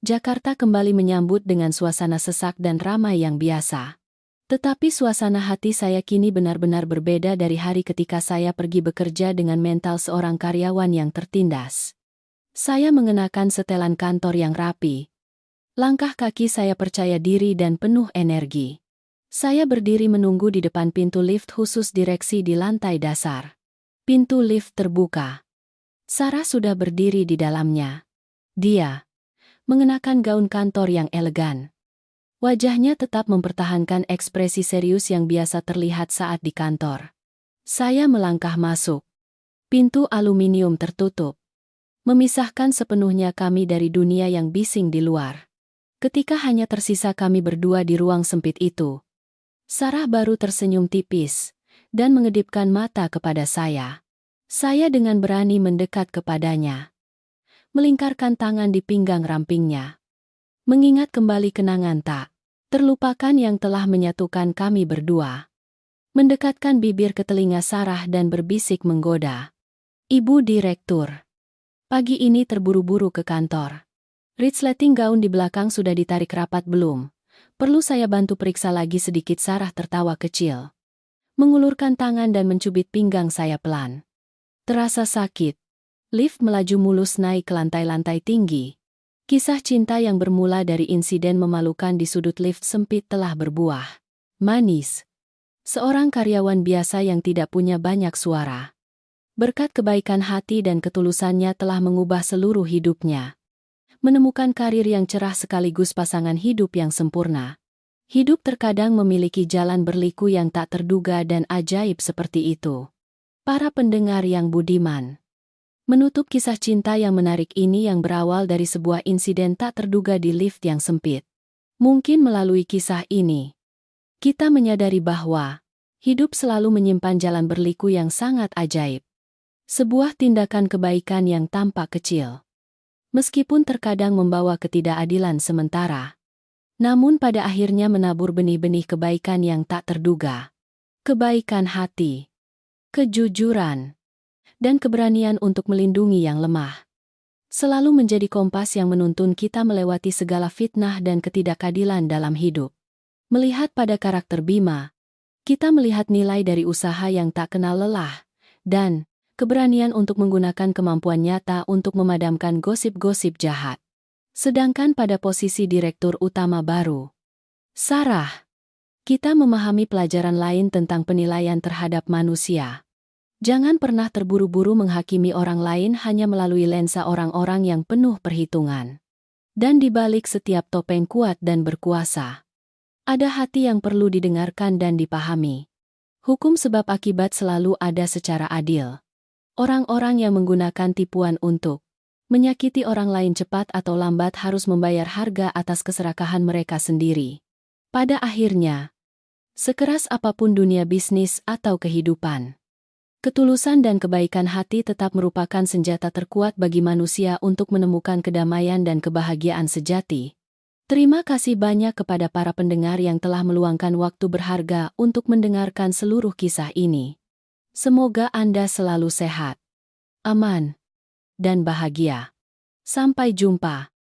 Jakarta kembali menyambut dengan suasana sesak dan ramai yang biasa. Tetapi suasana hati saya kini benar-benar berbeda dari hari ketika saya pergi bekerja dengan mental seorang karyawan yang tertindas. Saya mengenakan setelan kantor yang rapi. Langkah kaki saya percaya diri dan penuh energi. Saya berdiri menunggu di depan pintu lift khusus direksi di lantai dasar. Pintu lift terbuka. Sarah sudah berdiri di dalamnya. Dia mengenakan gaun kantor yang elegan. Wajahnya tetap mempertahankan ekspresi serius yang biasa terlihat saat di kantor. Saya melangkah masuk. Pintu aluminium tertutup, memisahkan sepenuhnya kami dari dunia yang bising di luar. Ketika hanya tersisa kami berdua di ruang sempit itu, Sarah baru tersenyum tipis dan mengedipkan mata kepada saya. Saya dengan berani mendekat kepadanya, melingkarkan tangan di pinggang rampingnya, mengingat kembali kenangan tak terlupakan yang telah menyatukan kami berdua. Mendekatkan bibir ke telinga Sarah dan berbisik menggoda. Ibu Direktur, pagi ini terburu-buru ke kantor. Resleting gaun di belakang sudah ditarik rapat belum? Perlu saya bantu periksa lagi sedikit? Sarah tertawa kecil, mengulurkan tangan dan mencubit pinggang saya pelan. Terasa sakit. Lift melaju mulus naik ke lantai-lantai tinggi. Kisah cinta yang bermula dari insiden memalukan di sudut lift sempit telah berbuah manis. Seorang karyawan biasa yang tidak punya banyak suara. Berkat kebaikan hati dan ketulusannya telah mengubah seluruh hidupnya. Menemukan karir yang cerah sekaligus pasangan hidup yang sempurna. Hidup terkadang memiliki jalan berliku yang tak terduga dan ajaib seperti itu. Para pendengar yang budiman, menutup kisah cinta yang menarik ini yang berawal dari sebuah insiden tak terduga di lift yang sempit. Mungkin melalui kisah ini, kita menyadari bahwa hidup selalu menyimpan jalan berliku yang sangat ajaib. Sebuah tindakan kebaikan yang tampak kecil, meskipun terkadang membawa ketidakadilan sementara, namun pada akhirnya menabur benih-benih kebaikan yang tak terduga. Kebaikan hati, kejujuran, dan keberanian untuk melindungi yang lemah. Selalu menjadi kompas yang menuntun kita melewati segala fitnah dan ketidakadilan dalam hidup. Melihat pada karakter Bima, kita melihat nilai dari usaha yang tak kenal lelah, dan keberanian untuk menggunakan kemampuan nyata untuk memadamkan gosip-gosip jahat. Sedangkan pada posisi direktur utama baru, Sarah, kita memahami pelajaran lain tentang penilaian terhadap manusia. Jangan pernah terburu-buru menghakimi orang lain hanya melalui lensa orang-orang yang penuh perhitungan. Dan di balik setiap topeng kuat dan berkuasa, ada hati yang perlu didengarkan dan dipahami. Hukum sebab akibat selalu ada secara adil. Orang-orang yang menggunakan tipuan untuk menyakiti orang lain cepat atau lambat harus membayar harga atas keserakahan mereka sendiri. Pada akhirnya, sekeras apapun dunia bisnis atau kehidupan, ketulusan dan kebaikan hati tetap merupakan senjata terkuat bagi manusia untuk menemukan kedamaian dan kebahagiaan sejati. Terima kasih banyak kepada para pendengar yang telah meluangkan waktu berharga untuk mendengarkan seluruh kisah ini. Semoga Anda selalu sehat, aman, dan bahagia. Sampai jumpa.